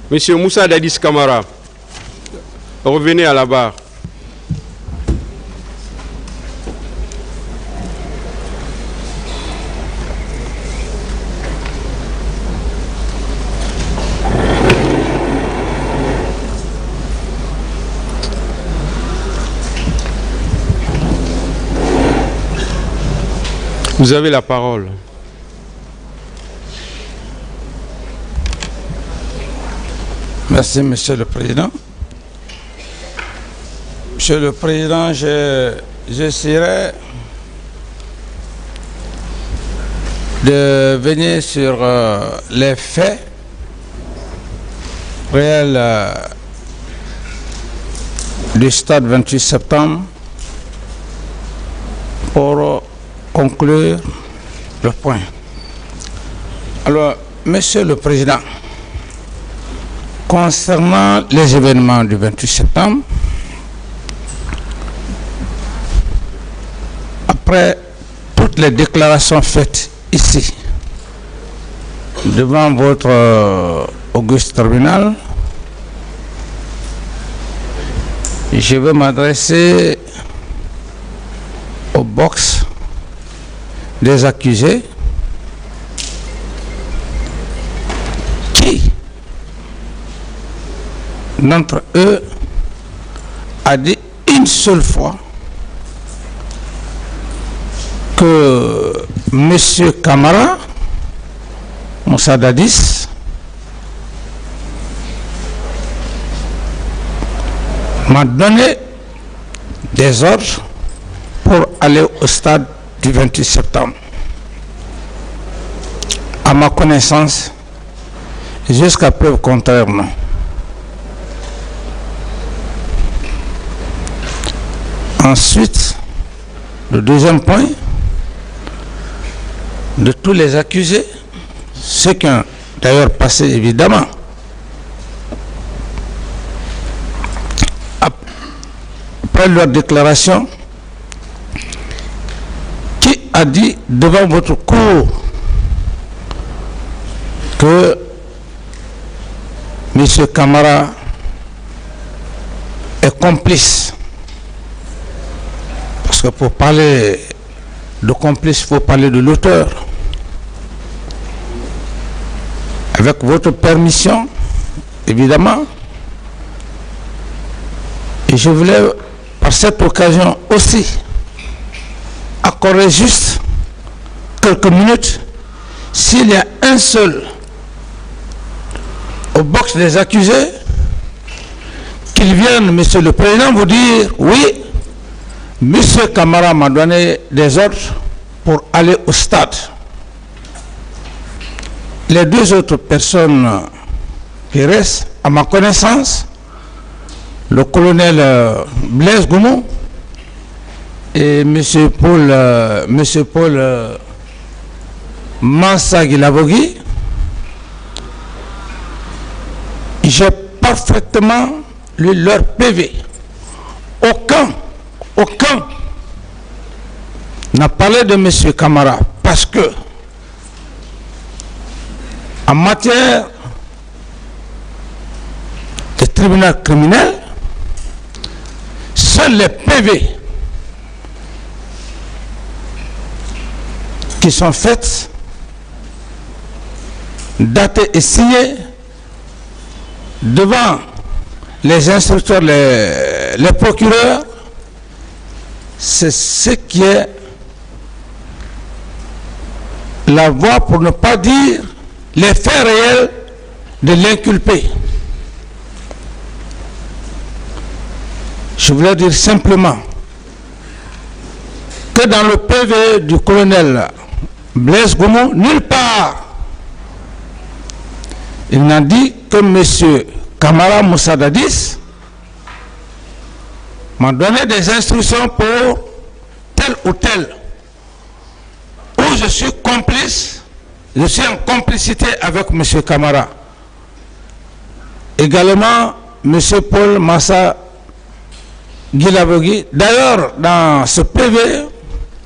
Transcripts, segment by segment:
Monsieur Moussa Dadis Camara, revenez à la barre. Vous avez la parole. Merci, Monsieur le Président. Monsieur le Président, j'essaierai de venir sur les faits réels du stade 28 septembre pour conclure le point. Alors, Monsieur le Président, concernant les événements du 28 septembre, après toutes les déclarations faites ici, devant votre auguste tribunal, je vais m'adresser au box des accusés qui, d'entre eux, a dit une seule fois que M. Camara, Moussa Dadis, m'a donné des ordres pour aller au stade du 28 septembre. À ma connaissance, jusqu'à preuve contraire, non. Ensuite, le deuxième point, de tous les accusés, ceux qui ont d'ailleurs passé évidemment après leur déclaration, qui a dit devant votre cour que M. Camara est complice. Parce que pour parler de complice, il faut parler de l'auteur. Avec votre permission, évidemment, et je voulais par cette occasion aussi accorder juste quelques minutes, s'il y a un seul au box des accusés, qu'il vienne, Monsieur le Président, vous dire oui, Monsieur Camara m'a donné des ordres pour aller au stade. Les deux autres personnes qui restent, à ma connaissance, le colonel Blaise Goumou et M. Paul Mansa Guilabogui, j'ai parfaitement lu leur PV. Aucun n'a parlé de M. Camara parce que en matière de tribunal criminel, seuls les PV qui sont faits, datés et signés devant les instructeurs, les procureurs, c'est ce qui est la voie, pour ne pas dire les faits réels de l'inculpé. Je voulais dire simplement que dans le PV du colonel Blaise Goumou, nulle part il n'a dit que M. Camara Moussa Dadis m'a donné des instructions pour tel ou tel, où je suis complice, je suis en complicité avec M. Camara. Également, M. Paul Massa Guilabogui. D'ailleurs, dans ce PV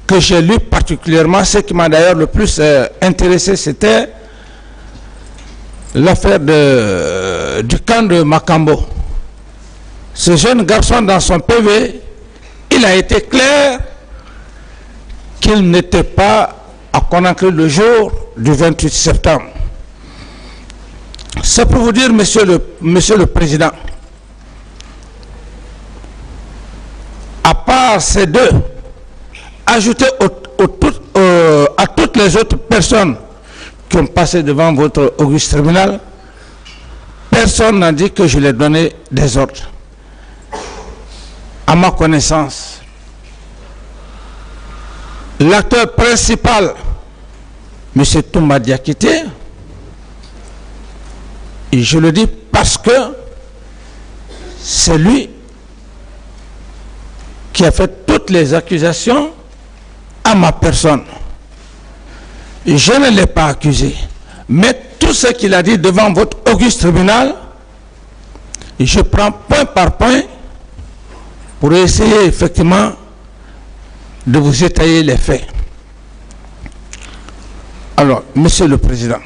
que j'ai lu particulièrement, ce qui m'a d'ailleurs le plus intéressé, c'était l'affaire de du camp de Makambo. Ce jeune garçon, dans son PV, il a été clair qu'il n'était pas à Conakry le jour du 28 septembre. C'est pour vous dire, monsieur le Président, à part ces deux, ajouté à toutes les autres personnes qui ont passé devant votre auguste tribunal, personne n'a dit que je leur donnais des ordres. À ma connaissance, l'acteur principal, M. Toumba Diakité, et je le dis parce que c'est lui qui a fait toutes les accusations à ma personne. Je ne l'ai pas accusé. Mais tout ce qu'il a dit devant votre auguste tribunal, je prends point par point pour essayer effectivement de vous étayer les faits. Alors, Monsieur le Président,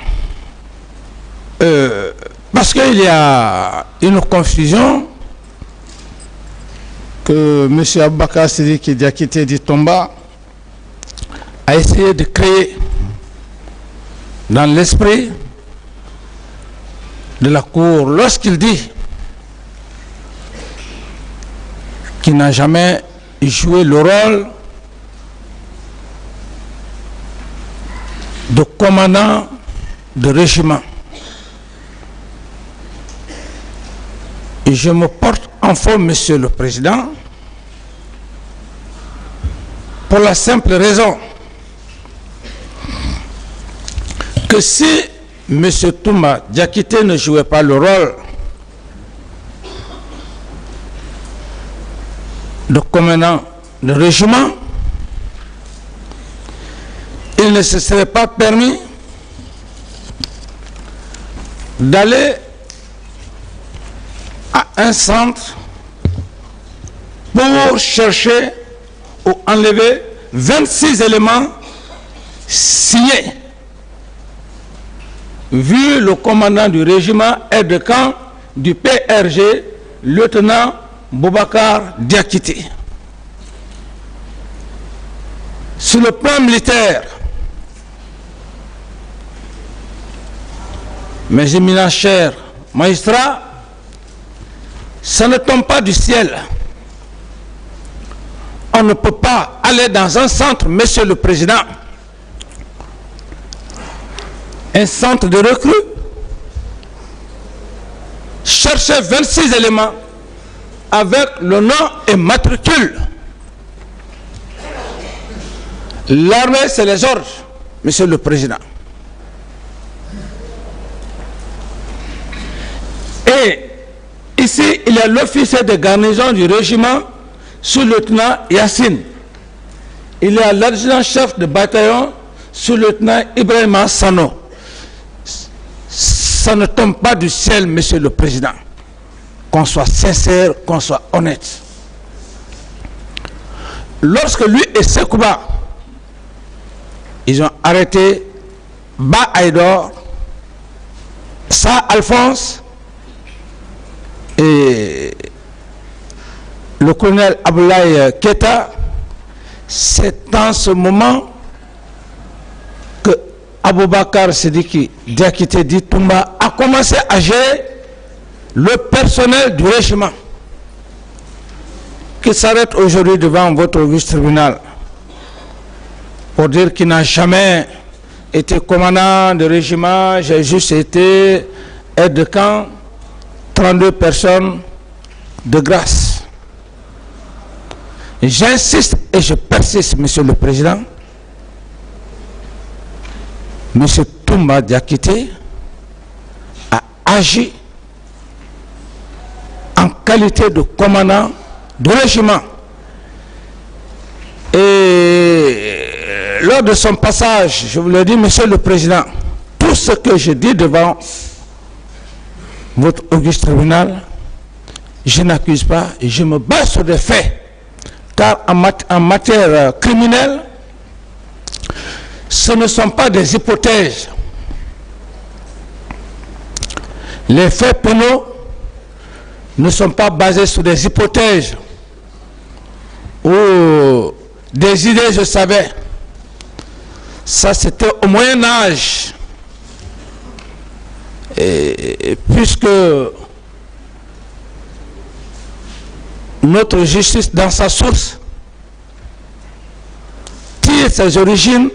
parce qu'il y a une confusion que M. Aboubakar Sidiki Diakité dit Tomba a essayé de créer dans l'esprit de la Cour lorsqu'il dit qu'il n'a jamais joué le rôle de commandant de régiment. Et je me porte en faux, Monsieur le Président, pour la simple raison que si M. Toumba Diakité ne jouait pas le rôle de commandant de régiment, il ne se serait pas permis d'aller à un centre pour chercher ou enlever 26 éléments signés. Vu le commandant du régiment aide de camp du PRG, lieutenant Boubacar Diakité. Sur le plan militaire, mes éminents chers magistrats, ça ne tombe pas du ciel. On ne peut pas aller dans un centre, Monsieur le Président, un centre de recrues, chercher 26 éléments avec le nom et matricule. L'armée, c'est les ordres, Monsieur le Président. Et ici, il y a l'officier de garnison du régiment, sous-lieutenant Yassine. Il y a l'adjudant-chef de bataillon, sous-lieutenant Ibrahima Sano. Ça ne tombe pas du ciel, Monsieur le Président. Qu'on soit sincère, qu'on soit honnête. Lorsque lui et Sekouba, ils ont arrêté Ba Aïdor, Sa Alphonse et le colonel Aboulaye Keta, c'est en ce moment que Aboubakar Sidiki Diakité dit Toumba a commencé à gérer le personnel du régiment qui s'arrête aujourd'hui devant votre auguste tribunal pour dire qu'il n'a jamais été commandant de régiment, j'ai juste été aide de camp, 32 personnes de grâce. J'insiste et je persiste, Monsieur le Président. Monsieur Toumba Diakité a agi en qualité de commandant de régiment. Et lors de son passage, je vous le dis, Monsieur le Président, tout ce que je dis devant votre auguste tribunal, je n'accuse pas et je me base sur des faits. Car en matière criminelle, ce ne sont pas des hypothèses. Les faits pénaux ne sont pas basés sur des hypothèses ou des idées, je savais. Ça, c'était au Moyen-Âge. Et puisque notre justice, dans sa source, tire ses origines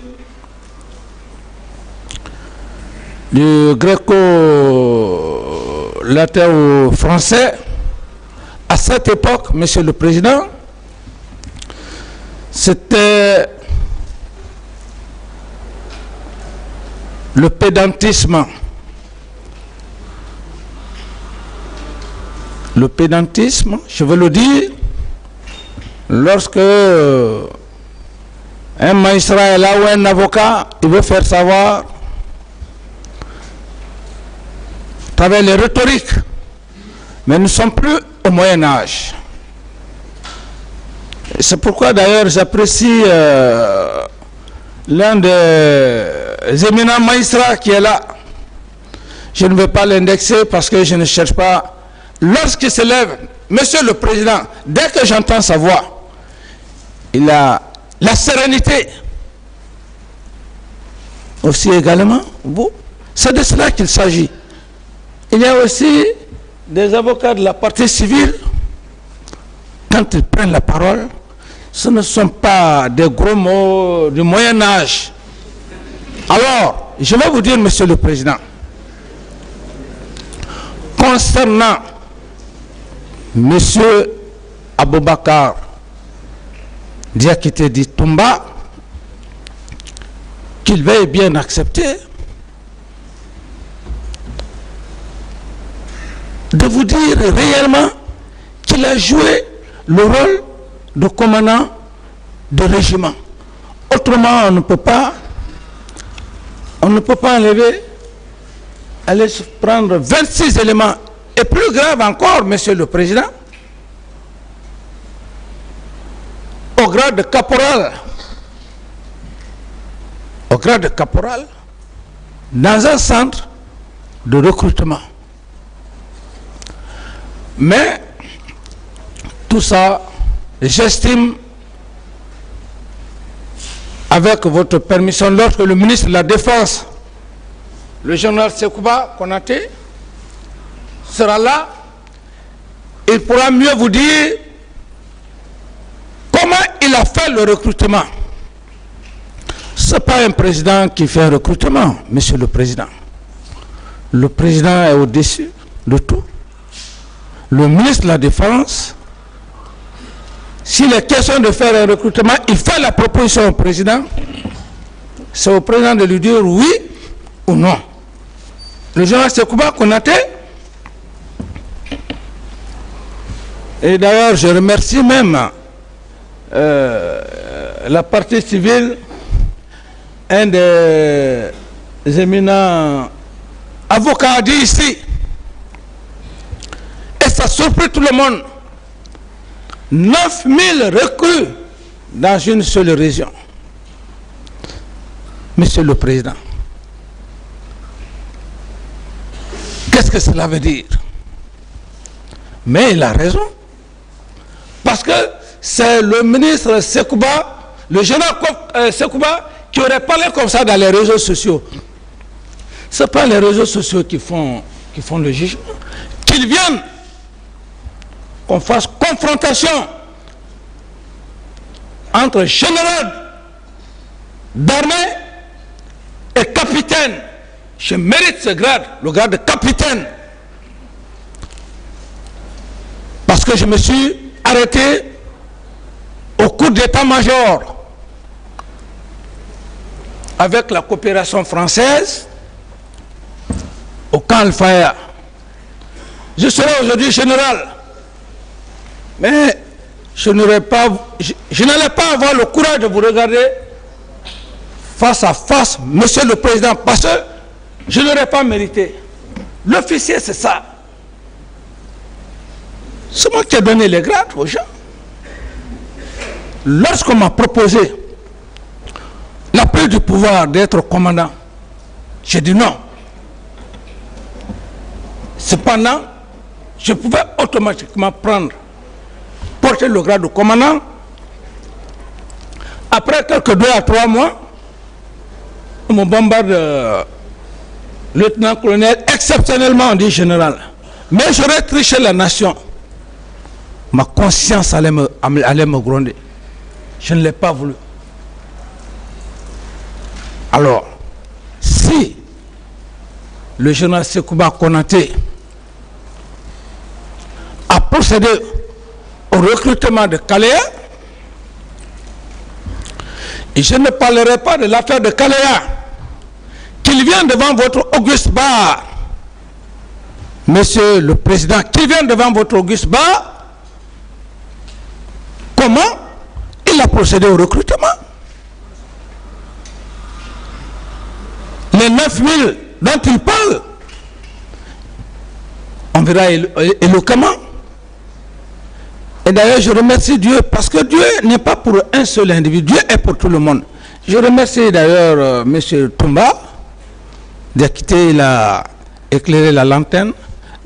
du gréco-latin au français, à cette époque, Monsieur le Président, c'était le pédantisme. Le pédantisme, je veux le dire, lorsque un magistrat est là ou un avocat, il veut faire savoir, à travers les rhétoriques, mais nous ne sommes plus au Moyen-Âge. C'est pourquoi d'ailleurs j'apprécie l'un des éminents magistrats qui est là. Je ne vais pas l'indexer parce que je ne cherche pas. Lorsqu'il se lève, Monsieur le Président, dès que j'entends sa voix, il a la sérénité. Aussi également, vous, c'est de cela qu'il s'agit. Il y a aussi des avocats de la partie civile, quand ils prennent la parole, ce ne sont pas des gros mots du Moyen-Âge. Alors, je vais vous dire, Monsieur le Président, concernant Monsieur Aboubakar Diakité dit Toumba, qu'il veuille bien accepter, de vous dire réellement qu'il a joué le rôle de commandant de régiment. Autrement, on ne peut pas enlever, aller se prendre 26 éléments. Et plus grave encore, Monsieur le Président, au grade de caporal, dans un centre de recrutement. Mais tout ça, j'estime, avec votre permission, lorsque le ministre de la Défense, le général Sekouba Konaté, sera là, il pourra mieux vous dire comment il a fait le recrutement. Ce n'est pas un président qui fait un recrutement, Monsieur le Président. Le président est au-dessus de tout. Le ministre de la Défense, s'il est question de faire un recrutement, il fait la proposition au président. C'est au président de lui dire oui ou non. Le général Sekouba Konaté, et d'ailleurs je remercie même la partie civile, un des éminents avocats a dit ici, et ça surprit tout le monde, 9000 recrues dans une seule région. Monsieur le Président, qu'est-ce que cela veut dire? Mais il a raison. Parce que c'est le ministre Sekouba, le général Sekouba, qui aurait parlé comme ça dans les réseaux sociaux. Ce n'est pas les réseaux sociaux qui font le jugement. Qu'ils viennent, qu'on fasse confrontation entre général d'armée et capitaine. Je mérite ce grade, le grade de capitaine. Parce que je me suis arrêté au cours d'état-major avec la coopération française au camp Al-Faya. Je serai aujourd'hui général, mais je n'allais pas avoir le courage de vous regarder face à face, Monsieur le Président, parce que je n'aurais pas mérité. L'officier, c'est ça. C'est moi qui ai donné les grades aux gens. Lorsqu'on m'a proposé la prise du pouvoir d'être commandant, j'ai dit non. Cependant, je pouvais automatiquement porter le grade de commandant. Après quelques 2 à 3 mois, on me bombarde lieutenant-colonel, exceptionnellement on dit général. Mais j'aurais triché la nation. Ma conscience allait me gronder. Je ne l'ai pas voulu. Alors, si le général Sekouba Konaté a procédé au recrutement de Kaléa, et je ne parlerai pas de l'affaire de Kaléa, qu'il vienne devant votre auguste bar, Monsieur le Président, qu'il vienne devant votre auguste bar, comment il a procédé au recrutement. Les 9000 dont il parle, on verra éloquemment. Et d'ailleurs, je remercie Dieu, parce que Dieu n'est pas pour un seul individu, Dieu est pour tout le monde. Je remercie d'ailleurs M. Toumba d'acquitter, il a éclairé la lanterne.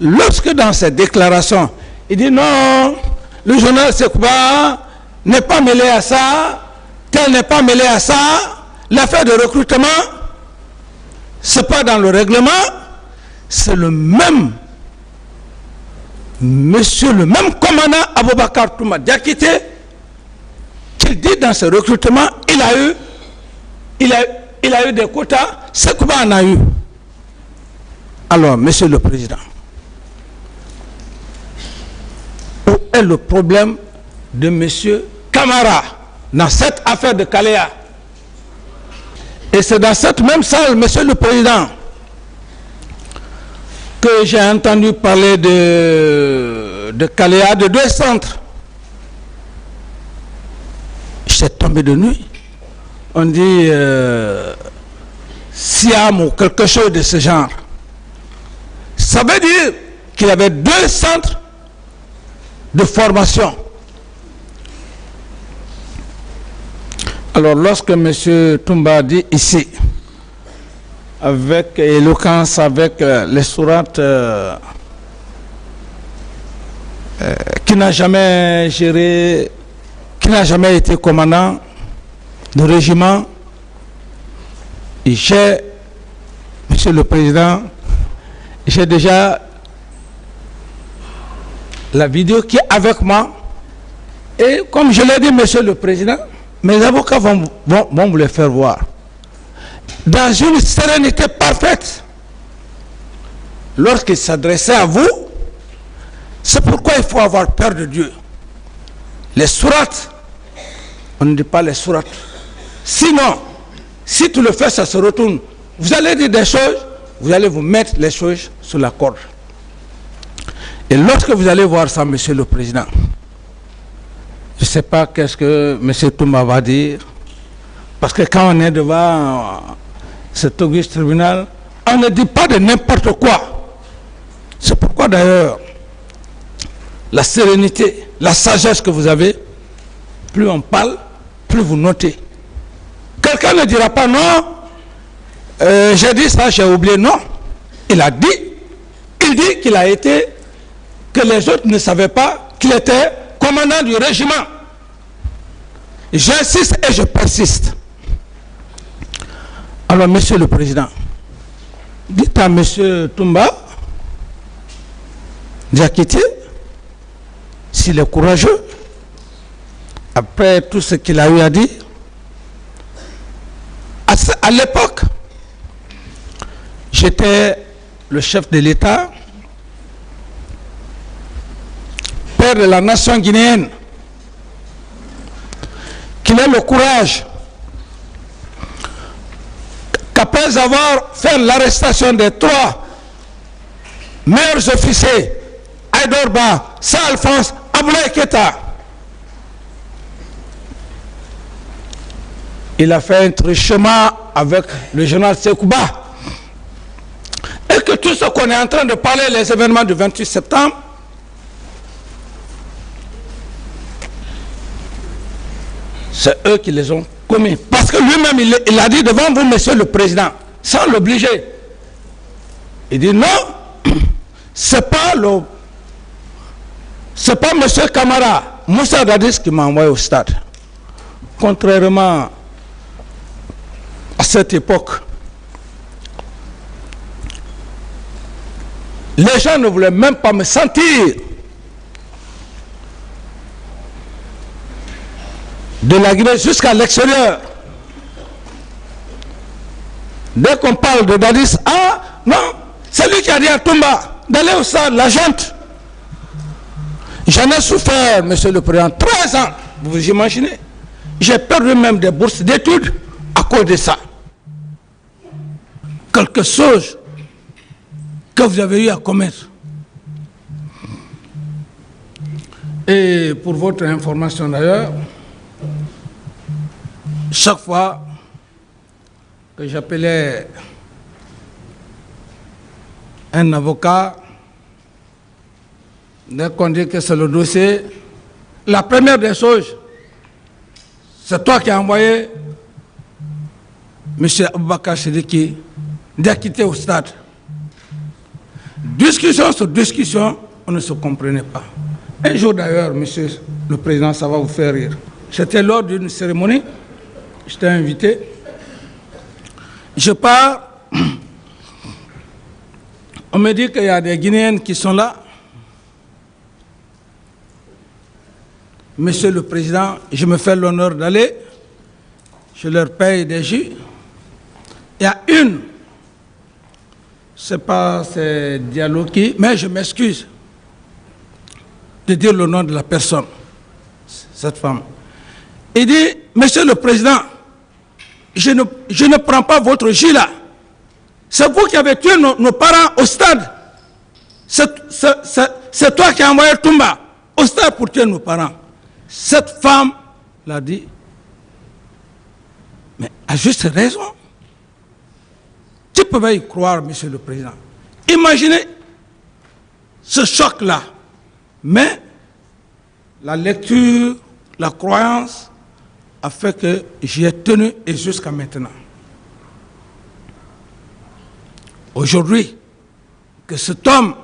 Lorsque dans cette déclaration, il dit non, le journal Sekouba n'est pas mêlé à ça, tel n'est pas mêlé à ça, l'affaire de recrutement, c'est pas dans le règlement, c'est le même monsieur, le même commandant Aboubakar Touma Diakité qui dit dans ce recrutement, il a eu des quotas, Sekouba en a eu. Alors, Monsieur le Président, où est le problème de Monsieur Camara dans cette affaire de Kaléa? Et c'est dans cette même salle, Monsieur le Président, que j'ai entendu parler de Kaléa, de 2 centres. J'étais tombé de nuit. On dit Siam ou quelque chose de ce genre. Ça veut dire qu'il y avait 2 centres de formation. Alors lorsque M. Toumba dit ici, avec éloquence, avec les sourates, qui n'a jamais géré, qui n'a jamais été commandant de régiment, et j'ai, Monsieur le Président, j'ai déjà la vidéo qui est avec moi, et comme je l'ai dit, Monsieur le Président, mes avocats vont vous le faire voir. Dans une sérénité parfaite, lorsqu'il s'adressait à vous, c'est pourquoi il faut avoir peur de Dieu. Les sourates, on ne dit pas les sourates. Sinon, si tu le fais, ça se retourne. Vous allez dire des choses, vous allez vous mettre les choses sur la corde. Et lorsque vous allez voir ça, Monsieur le Président, je ne sais pas qu'est-ce que M. Toumba va dire, parce que quand on est devant cet auguste tribunal, on ne dit pas de n'importe quoi. C'est pourquoi d'ailleurs, la sérénité, la sagesse que vous avez, plus on parle, plus vous notez. Quelqu'un ne dira pas non, j'ai dit ça, j'ai oublié. Non, il a dit, il dit qu'il a été, que les autres ne savaient pas qu'il était commandant du régiment. J'insiste et je persiste. Alors, Monsieur le Président, dites à Monsieur Toumba Diakité, s'il est courageux, après tout ce qu'il a eu à dire, à l'époque, j'étais le chef de l'État, père de la nation guinéenne, qu'il ait le courage qu'après avoir fait l'arrestation des 3 meilleurs officiers, Aïdorba, Saint-Alphonse, Aboulaye Keita, il a fait un truchement avec le général Sekouba, et que tout ce qu'on est en train de parler, les événements du 28 septembre, c'est eux qui les ont commis. Parce que lui-même, il a dit devant vous, Monsieur le Président, sans l'obliger. Il dit non, C'est pas M. Camara, Moussa Dadis qui m'a envoyé au stade. Contrairement à cette époque, les gens ne voulaient même pas me sentir de la Guinée jusqu'à l'extérieur. Dès qu'on parle de Dadis, ah non, c'est lui qui a dit à Toumba d'aller au stade, la junte. J'en ai souffert, monsieur le président, 13 ans, vous imaginez. J'ai perdu même des bourses d'études à cause de ça. Quelque chose que vous avez eu à commettre. Et pour votre information d'ailleurs, chaque fois que j'appelais un avocat, dès qu'on dit que c'est le dossier, la première des choses, c'est toi qui as envoyé M. Aboubakar Sidiki d'acquitter au stade. Discussion sur discussion, on ne se comprenait pas. Un jour d'ailleurs, monsieur le président, ça va vous faire rire. J'étais lors d'une cérémonie, j'étais invité. Je pars, on me dit qu'il y a des Guinéennes qui sont là. Monsieur le Président, je me fais l'honneur d'aller, je leur paye des jus. Il y a une, c'est Diallo qui, mais je m'excuse de dire le nom de la personne, cette femme. Il dit, Monsieur le Président, je ne prends pas votre jus là. C'est vous qui avez tué nos parents au stade. C'est toi qui as envoyé Toumba au stade pour tuer nos parents. Cette femme l'a dit, mais à juste raison. Tu peux y croire, monsieur le président. Imaginez ce choc-là. Mais la lecture, la croyance a fait que j'y ai tenu et jusqu'à maintenant. Aujourd'hui, que cet homme,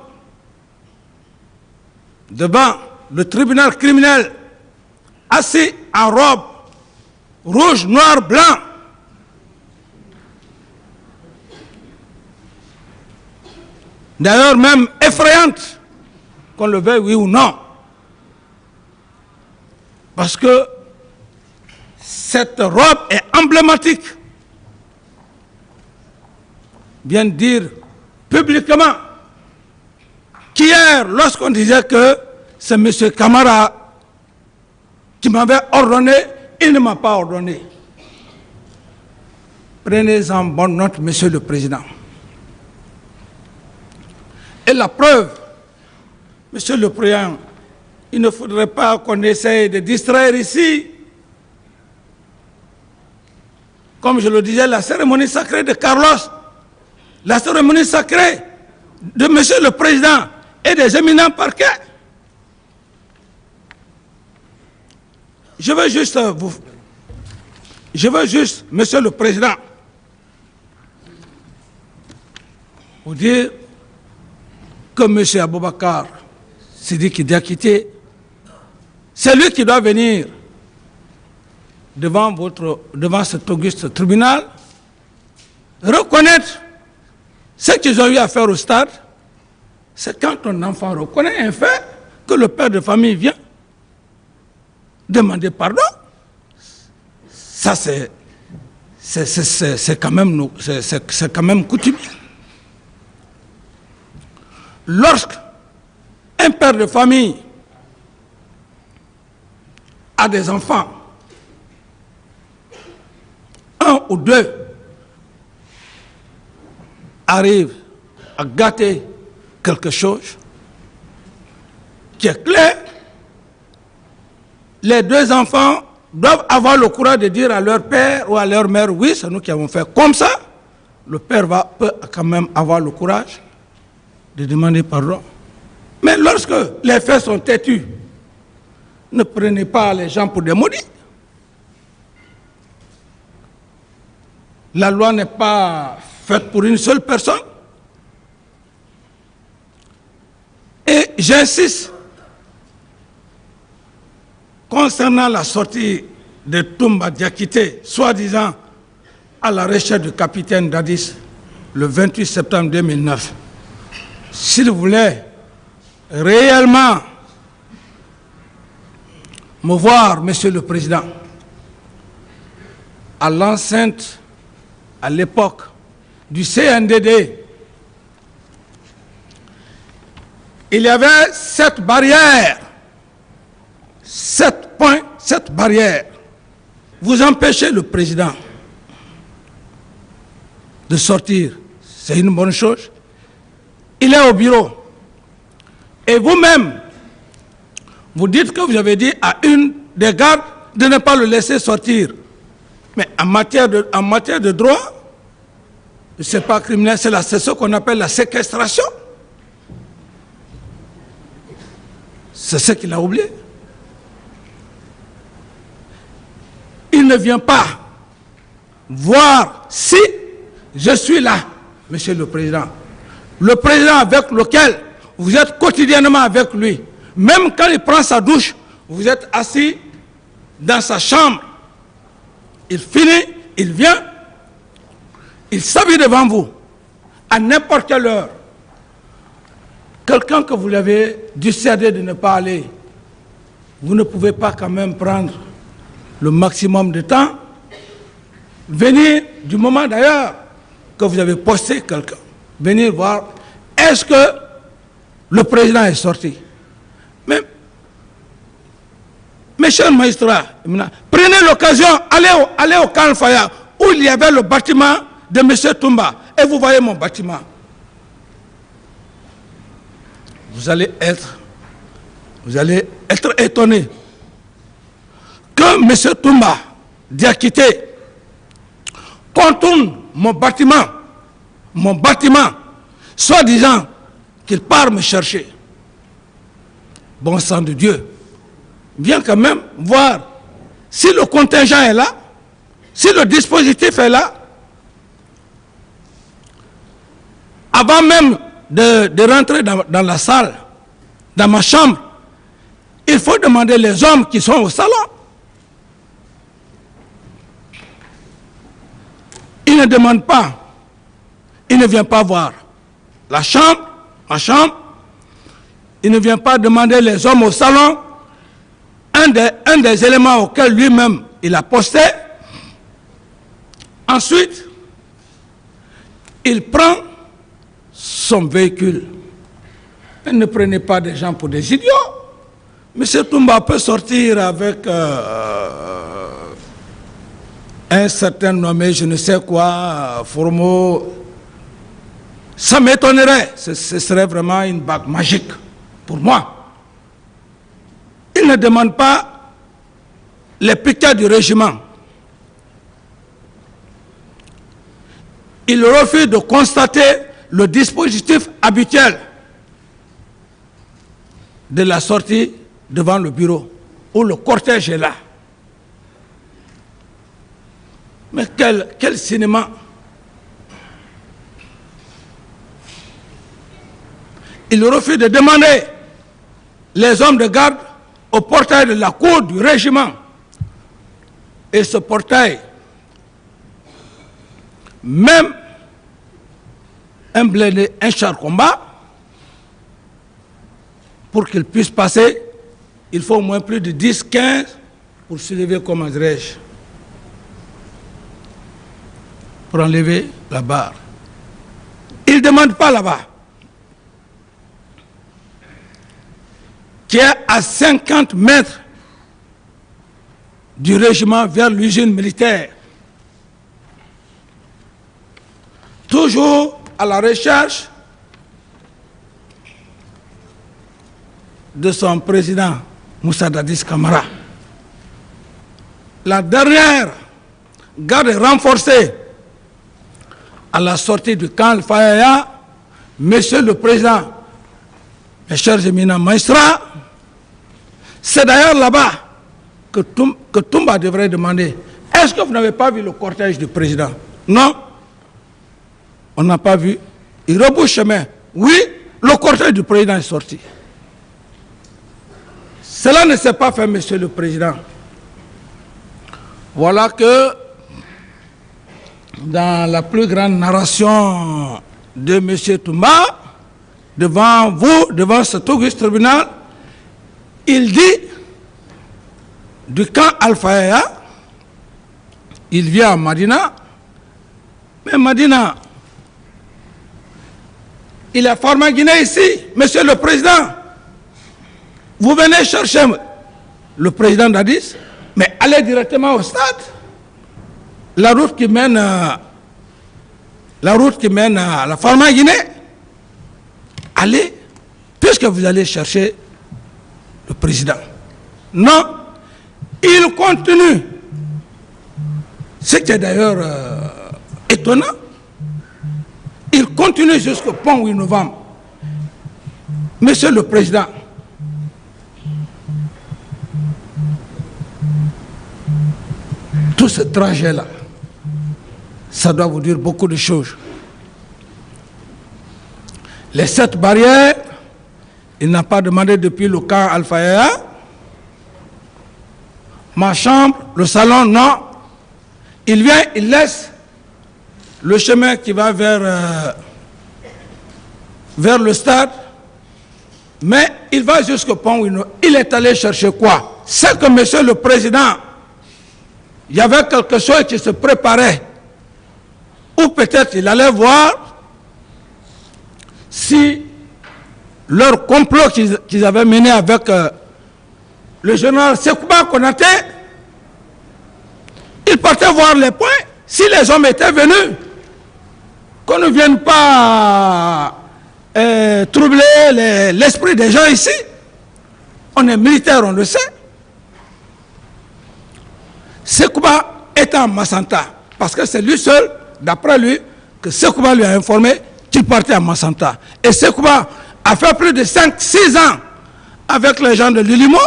devant le tribunal criminel, assis en robe rouge, noir, blanc, d'ailleurs même effrayante, qu'on le veuille oui ou non, parce que cette robe est emblématique, vient dire publiquement qu'hier, lorsqu'on disait que c'est M. Camara qui m'avait ordonné, il ne m'a pas ordonné. Prenez-en bonne note, monsieur le président. Et la preuve, monsieur le président, il ne faudrait pas qu'on essaye de distraire ici, comme je le disais, la cérémonie sacrée de Carlos, la cérémonie sacrée de monsieur le président et des éminents parquets. Je veux juste, monsieur le président, vous dire que monsieur Aboubakar Sidiki Diakité, c'est lui qui doit venir devant cet auguste tribunal, reconnaître ce qu'ils ont eu à faire au stade. C'est quand un enfant reconnaît un fait que le père de famille vient demander pardon. Ça, c'est quand même coutumier. Lorsqu'un père de famille a des enfants, un ou deux arrivent à gâter quelque chose qui est clair, les deux enfants doivent avoir le courage de dire à leur père ou à leur mère, oui, c'est nous qui avons fait comme ça. Le père peut quand même avoir le courage de demander pardon. Mais lorsque les faits sont têtus, ne prenez pas les gens pour des maudits. La loi n'est pas faite pour une seule personne. j'insiste concernant la sortie de Toumba Diakité, soi-disant à la recherche du capitaine Dadis, le 28 septembre 2009. S'il voulait réellement me voir, Monsieur le Président, à l'enceinte, à l'époque du CNDD, il y avait 7 barrières, 7 points, 7 barrières. Vous empêchez le président de sortir, c'est une bonne chose. Il est au bureau. Et vous-même, vous dites que vous avez dit à une des gardes de ne pas le laisser sortir. Mais en matière de droit, ce n'est pas criminel, c'est ce qu'on appelle la séquestration. C'est ce qu'il a oublié. Il ne vient pas voir si je suis là, Monsieur le Président. Le président avec lequel vous êtes quotidiennement avec lui, même quand il prend sa douche, vous êtes assis dans sa chambre. Il finit, il vient, il s'habille devant vous, à n'importe quelle heure. Quelqu'un que vous l'avez dissuadé de ne pas aller, vous ne pouvez pas quand même prendre le maximum de temps, venir du moment d'ailleurs que vous avez posté quelqu'un, venir voir, est-ce que le président est sorti? Mais, mes chers magistrats, prenez l'occasion, allez au Camp Faya, où il y avait le bâtiment de M. Toumba, et vous voyez mon bâtiment. Vous allez être étonné que M. Toumba Diakité contourne mon bâtiment, soi-disant qu'il part me chercher. Bon sang de Dieu, viens quand même voir si le contingent est là, si le dispositif est là. Avant même de rentrer dans la salle, dans ma chambre, il faut demander les hommes qui sont au salon. Il ne demande pas, il ne vient pas voir la chambre, ma chambre, il ne vient pas demander les hommes au salon. Un des éléments auxquels lui-même il a posté. Ensuite, il prend son véhicule. Ne prenez pas des gens pour des idiots. M. Toumba peut sortir avec un certain nommé, je ne sais quoi, Formo. Ça m'étonnerait. Ce serait vraiment une bague magique pour moi. Il ne demande pas les piquets du régiment. Il refuse de constater le dispositif habituel de la sortie devant le bureau, où le cortège est là. Mais quel cinéma! Il refuse de demander les hommes de garde au portail de la cour du régiment. Et ce portail, même un blindé, un char combat, pour qu'il puisse passer, il faut au moins plus de 10, 15 pour soulever, comment dirais-je, pour enlever la barre. Il ne demande pas là-bas, qui est à 50 mètres du régiment vers l'usine militaire. Toujours à la recherche de son président, Moussa Dadis Camara. La dernière garde renforcée à la sortie du camp Faya, Monsieur le Président, mes chers éminents magistrats, c'est d'ailleurs là-bas que Toumba devrait demander, est-ce que vous n'avez pas vu le cortège du président? Non, on n'a pas vu. Il rebouche chemin. Oui, le cortège du président est sorti. Cela ne s'est pas fait, Monsieur le Président. Voilà que, dans la plus grande narration de M. Toumba, devant vous, devant cet auguste tribunal, il dit du camp Alpha, il vient à Madina, mais Madina, il a formé Guinée ici, Monsieur le Président. Vous venez chercher le président d'Addis, mais allez directement au stade. La route qui mène à la Pharma Guinée, allez, puisque vous allez chercher le président. Non, il continue. Ce qui est d'ailleurs étonnant, il continue jusqu'au pont 8 novembre. Monsieur le Président, tout ce trajet-là, ça doit vous dire beaucoup de choses. Les 7 barrières, il n'a pas demandé depuis le camp Alpha. Ma chambre, le salon, non. Il vient, il laisse le chemin qui va vers le stade, mais il va jusqu'au pont. Il est allé chercher quoi? C'est que Monsieur le Président, il y avait quelque chose qui se préparait, ou peut-être il allait voir si leur complot qu'ils avaient mené avec le général Sekouba Konaté, ils partaient voir les points. Si les hommes étaient venus, qu'on ne vienne pas troubler l'esprit des gens ici. On est militaire, on le sait. Sekouba est en Massanta, parce que c'est lui seul, d'après lui, que Sekouba lui a informé qu'il partait à Massanta. Et Sekouba a fait plus de 5-6 ans avec les gens de l'Ulimo.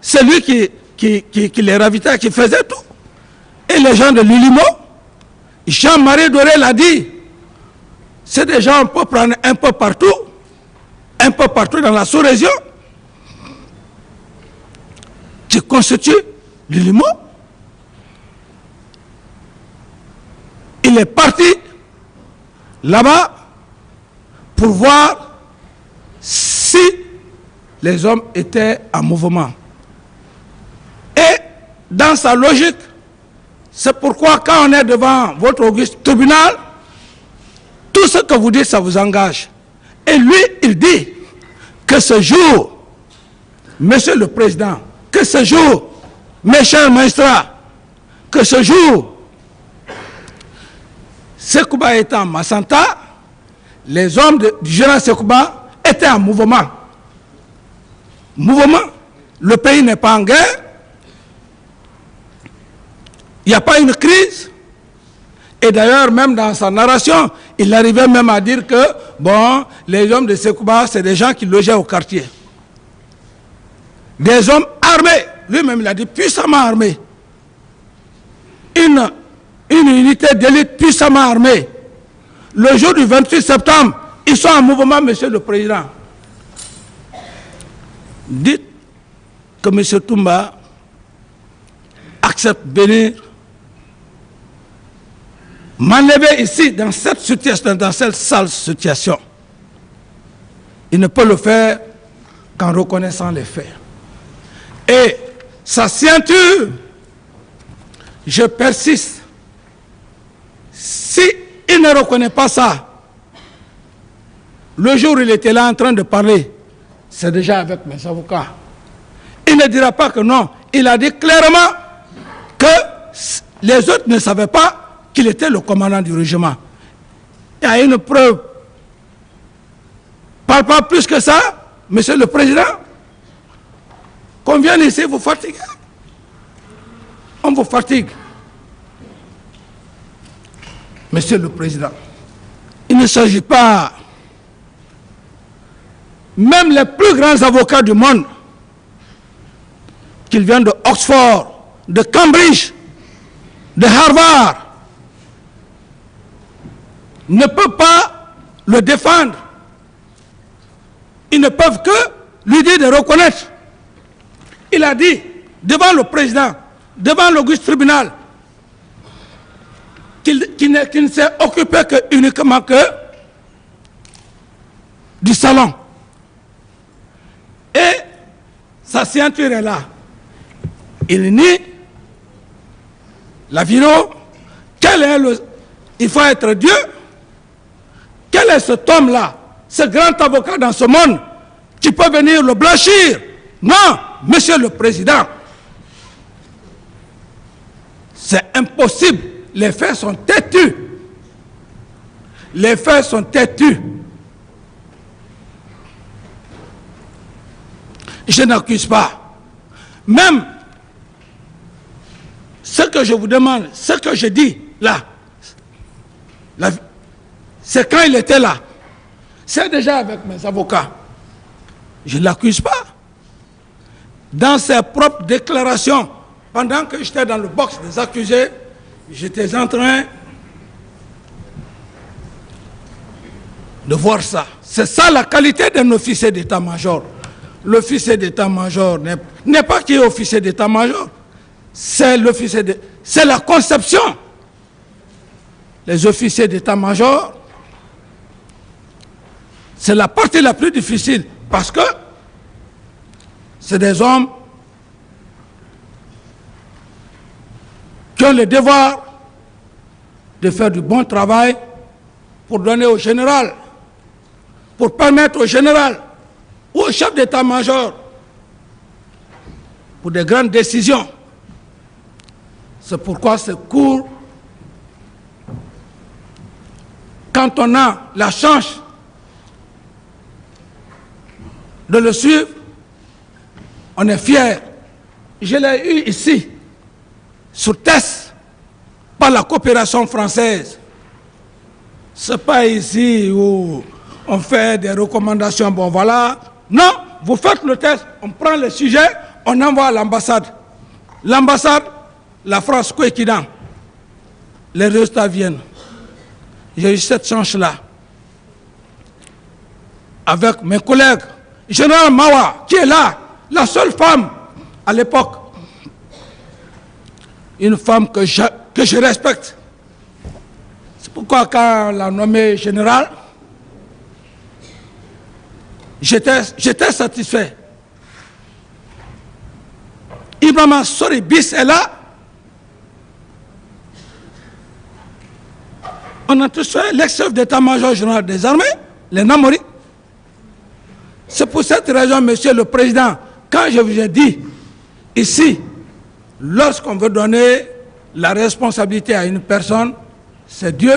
C'est lui qui les ravitait, qui faisait tout. Et les gens de l'Ulimo, Jean-Marie Doré l'a dit, c'est des gens qu'on peut prendre un peu partout dans la sous-région, qui constituent l'Ulimo. Il est parti là-bas pour voir si les hommes étaient en mouvement. Et dans sa logique, c'est pourquoi quand on est devant votre auguste tribunal, tout ce que vous dites, ça vous engage. Et lui, il dit que ce jour, Monsieur le Président, que ce jour, mes chers magistrats, que ce jour, Sekouba était en Massanta, les hommes du général Sekouba étaient en mouvement. Mouvement, le pays n'est pas en guerre, il n'y a pas une crise. Et d'ailleurs, même dans sa narration, il arrivait même à dire que, bon, les hommes de Sekouba, c'est des gens qui logeaient au quartier. Des hommes armés, lui-même il a dit puissamment armés. Une unité d'élite puissamment armée. Le jour du 28 septembre, ils sont en mouvement, Monsieur le Président. Dites que M. Toumba accepte de venir m'enlever ici, dans cette situation, dans cette sale situation. Il ne peut le faire qu'en reconnaissant les faits. Et sa ceinture, je persiste. Si il ne reconnaît pas ça, le jour où il était là en train de parler, c'est déjà avec mes avocats. Il ne dira pas que non. Il a dit clairement que les autres ne savaient pas qu'il était le commandant du régiment. Il y a une preuve. Parle pas plus que ça, Monsieur le Président. Qu'on vienne ici vous fatiguer. On vous fatigue. Monsieur le Président, il ne s'agit pas, même les plus grands avocats du monde, qu'ils viennent de Oxford, de Cambridge, de Harvard, ne peuvent pas le défendre. Ils ne peuvent que lui dire de reconnaître il a dit devant le président, devant l'auguste tribunal, qu'il ne s'est occupé uniquement que du salon. Et sa ceinture est là. Il nie la vidéo. Il faut être Dieu. Quel est cet homme-là, ce grand avocat dans ce monde, qui peut venir le blanchir? Non, monsieur le président. C'est impossible. Les faits sont têtus. Les faits sont têtus. Je n'accuse pas. Même ce que je vous demande, ce que je dis là, c'est quand il était là. C'est déjà avec mes avocats. Je ne l'accuse pas. Dans ses propres déclarations, pendant que j'étais dans le box des accusés, j'étais en train de voir ça. C'est ça la qualité d'un officier d'état-major. L'officier d'état-major n'est pas qui est officier d'état-major. C'est la conception. Les officiers d'état-major, c'est la partie la plus difficile parce que c'est des hommes qui ont le devoir de faire du bon travail pour donner au général, pour permettre au général ou au chef d'état-major pour des grandes décisions. C'est pourquoi ce cours, quand on a la chance de le suivre, on est fier. Je l'ai eu ici, sur test, par la coopération française. Ce n'est pas ici où on fait des recommandations, bon voilà. Non, vous faites le test, on prend le sujet, on envoie à l'ambassade. L'ambassade, la France, quoi qu'il en, les résultats viennent. J'ai eu cette chance-là. Avec mes collègues, Général Mawa, qui est là, la seule femme à l'époque, une femme que je respecte. C'est pourquoi quand on l'a nommé général, j'étais satisfait. Ibrahima Sori Bis est là. On a tous fait l'ex-chef d'état-major général des armées, les Namori. C'est pour cette raison, monsieur le président, quand je vous ai dit, ici, lorsqu'on veut donner la responsabilité à une personne, c'est Dieu.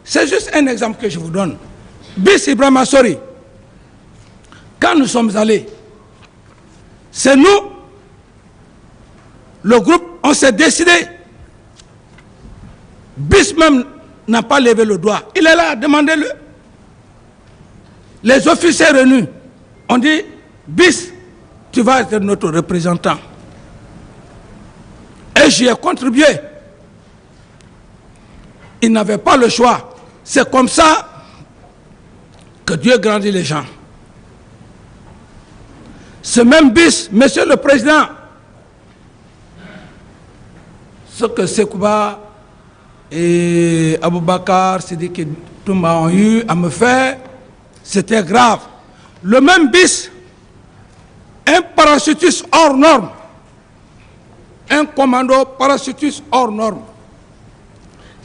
C'est juste un exemple que je vous donne. Bis Ibrahima Sori, quand nous sommes allés, c'est nous, le groupe, on s'est décidé. Bis même n'a pas levé le doigt. Il est là, demandez-le. Les officiers réunis ont dit, Bis, tu vas être notre représentant. Et j'y ai contribué. Il n'avait pas le choix. C'est comme ça que Dieu grandit les gens. Ce même Bis, monsieur le président, ce que Sekouba et Aboubakar, Sidiki Toumba ont eu à me faire, c'était grave. Le même Bis, un parachutiste hors norme, un commando parachutiste hors norme,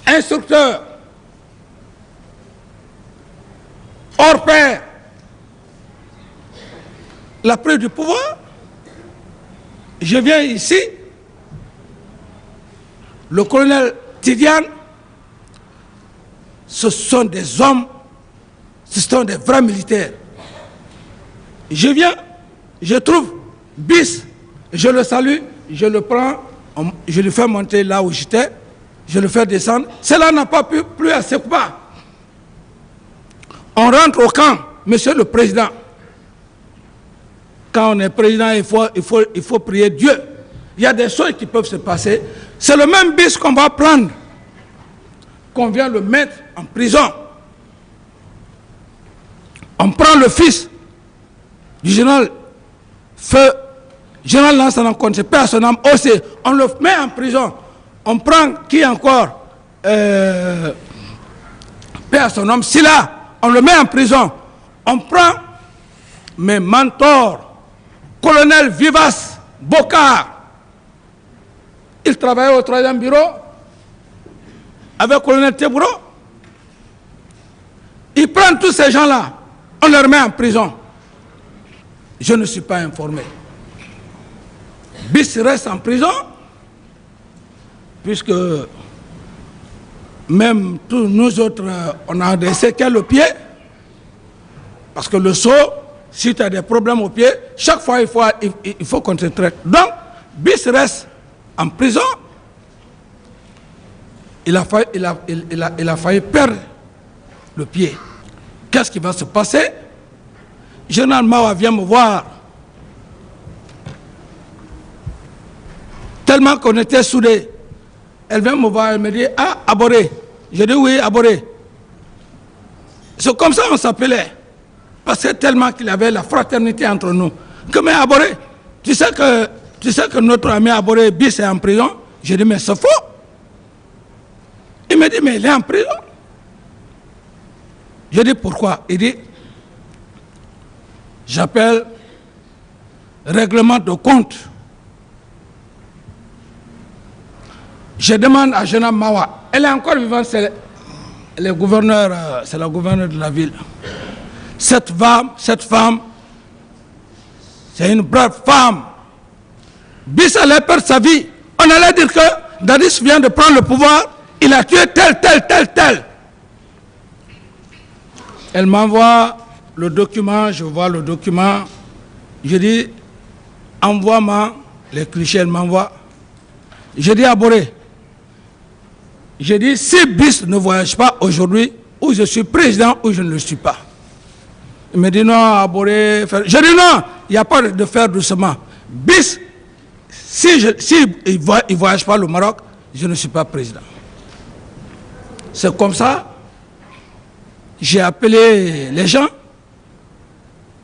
instructeur, hors pair, la prise du pouvoir. Je viens ici, le colonel Tidiane, ce sont des hommes, ce sont des vrais militaires. Je viens, je trouve Bis, je le salue, je le prends, je le fais monter là où j'étais, je le fais descendre. Cela n'a pas pu plus à Sekouba. On rentre au camp, monsieur le président. Quand on est président, il faut prier Dieu. Il y a des choses qui peuvent se passer. C'est le même Bis qu'on va prendre, qu'on vient le mettre en prison. On prend le fils du général Feu Général Lansana Conté, paix à son âme, aussi, on le met en prison. On prend qui encore paix à son âme, Silla, on le met en prison. On prend mes mentors, colonel Vivas Bokar. Il travaillait au 3e bureau avec le colonel Teburo. Ils prennent tous ces gens-là, on les met en prison. Je ne suis pas informé. Bis reste en prison, puisque même tous nous autres, on a des séquelles au pied, parce que le saut, si tu as des problèmes au pied, chaque fois il faut qu'on te traite. Donc, Bis reste en prison. Il a failli perdre le pied. Qu'est-ce qui va se passer? Général Mawa vient me voir. Tellement qu'on était soudés. Elle vient me voir, elle me dit, ah, Aboré. Je dis oui, Aboré. C'est comme ça qu'on s'appelait. Parce que tellement qu'il y avait la fraternité entre nous. Que mais Aboré, tu sais que notre ami Aboré Bis est en prison? Je dis, mais c'est faux. Il me dit, mais il est en prison. Je dis, pourquoi? Il dit, j'appelle règlement de compte. Je demande à Général Mawa, elle est encore vivante, c'est la gouverneure de la ville. Cette femme, c'est une brave femme. Bis allait perdre sa vie. On allait dire que Dadis vient de prendre le pouvoir, il a tué tel. Elle m'envoie le document, je vois le document. Je dis, envoie-moi les clichés, elle m'envoie. Je dis à Boré, je dis, si Bis ne voyage pas aujourd'hui, ou je suis président, ou je ne le suis pas. Il me dit, non, à Boré, je dis, non, il n'y a pas de faire doucement. Bis, si il ne voyage pas au Maroc, je ne suis pas président. C'est comme ça. J'ai appelé les gens.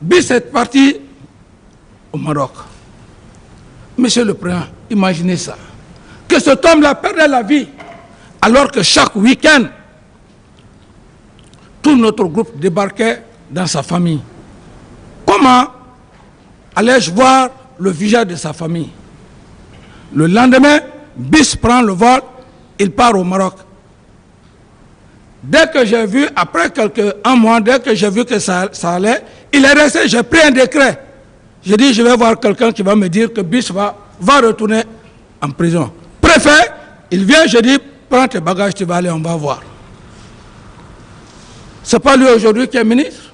Bis est parti au Maroc. Monsieur le Président, imaginez ça. Que cet homme-là perdait la vie, alors que chaque week-end, tout notre groupe débarquait dans sa famille. Comment allais-je voir le visage de sa famille? Le lendemain, Bis prend le vol, il part au Maroc. Dès que j'ai vu, après un mois, dès que j'ai vu que ça allait, il est resté, j'ai pris un décret. J'ai dit, je vais voir quelqu'un qui va me dire que Bis va retourner en prison. Préfet, il vient, je dis, prends tes bagages, tu vas aller, on va voir. Ce n'est pas lui aujourd'hui qui est ministre.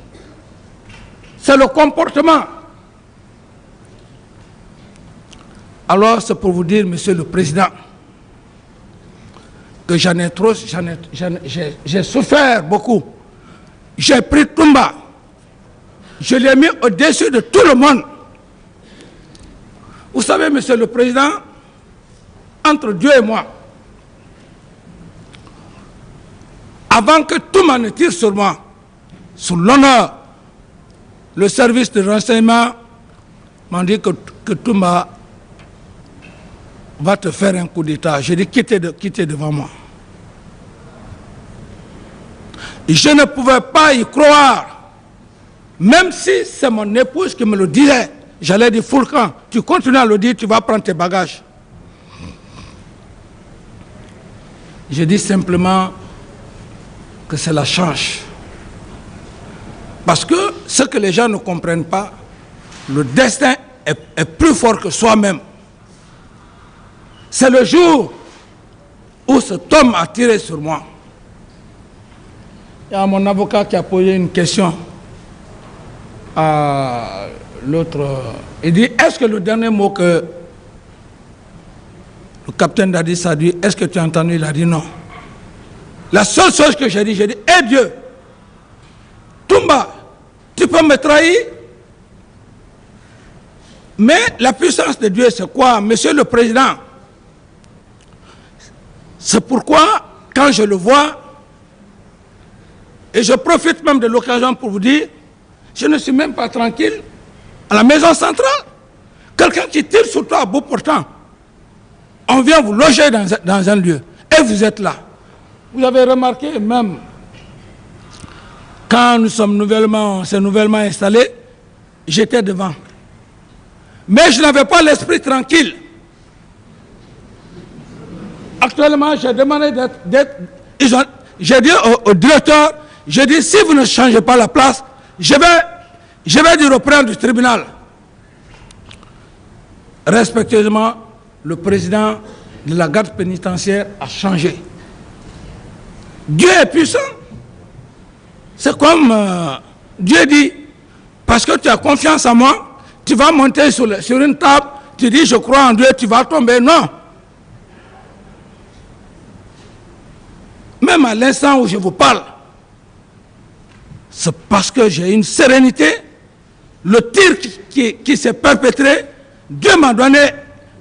C'est le comportement. Alors, c'est pour vous dire, Monsieur le Président, que j'ai souffert beaucoup. J'ai pris Toumba. Je l'ai mis au-dessus de tout le monde. Vous savez, Monsieur le Président, entre Dieu et moi, avant que Toumba ne tire sur moi, sur l'honneur, le service de renseignement m'a dit que Toumba va te faire un coup d'État. J'ai dit quittez devant moi. Et je ne pouvais pas y croire. Même si c'est mon épouse qui me le disait, j'allais dire Foulcan, tu continues à le dire, tu vas prendre tes bagages. J'ai dit simplement que c'est la chance. Parce que ce que les gens ne comprennent pas, le destin est plus fort que soi-même. C'est le jour où cet homme a tiré sur moi. Il y a mon avocat qui a posé une question à l'autre. Il dit, est-ce que le dernier mot que le capitaine Dadis a dit, est-ce que tu as entendu? Il a dit non. La seule chose que j'ai dit, eh Dieu, Toumba, tu peux me trahir? Mais la puissance de Dieu, c'est quoi, Monsieur le Président? C'est pourquoi, quand je le vois, et je profite même de l'occasion pour vous dire, je ne suis même pas tranquille à la maison centrale. Quelqu'un qui tire sur toi à bout portant. On vient vous loger dans un lieu. Et vous êtes là. Vous avez remarqué même, quand nous sommes nouvellement installés, j'étais devant. Mais je n'avais pas l'esprit tranquille. Actuellement, j'ai demandé d'être... J'ai dit au directeur, j'ai dit, si vous ne changez pas la place, je vais dire au président du tribunal. Respectueusement, le président de la garde pénitentiaire a changé. Dieu est puissant. C'est comme Dieu dit, parce que tu as confiance en moi, tu vas monter sur une table, tu dis je crois en Dieu, tu vas tomber. Non. Même à l'instant où je vous parle, c'est parce que j'ai une sérénité. Le tir qui s'est perpétré, Dieu m'a donné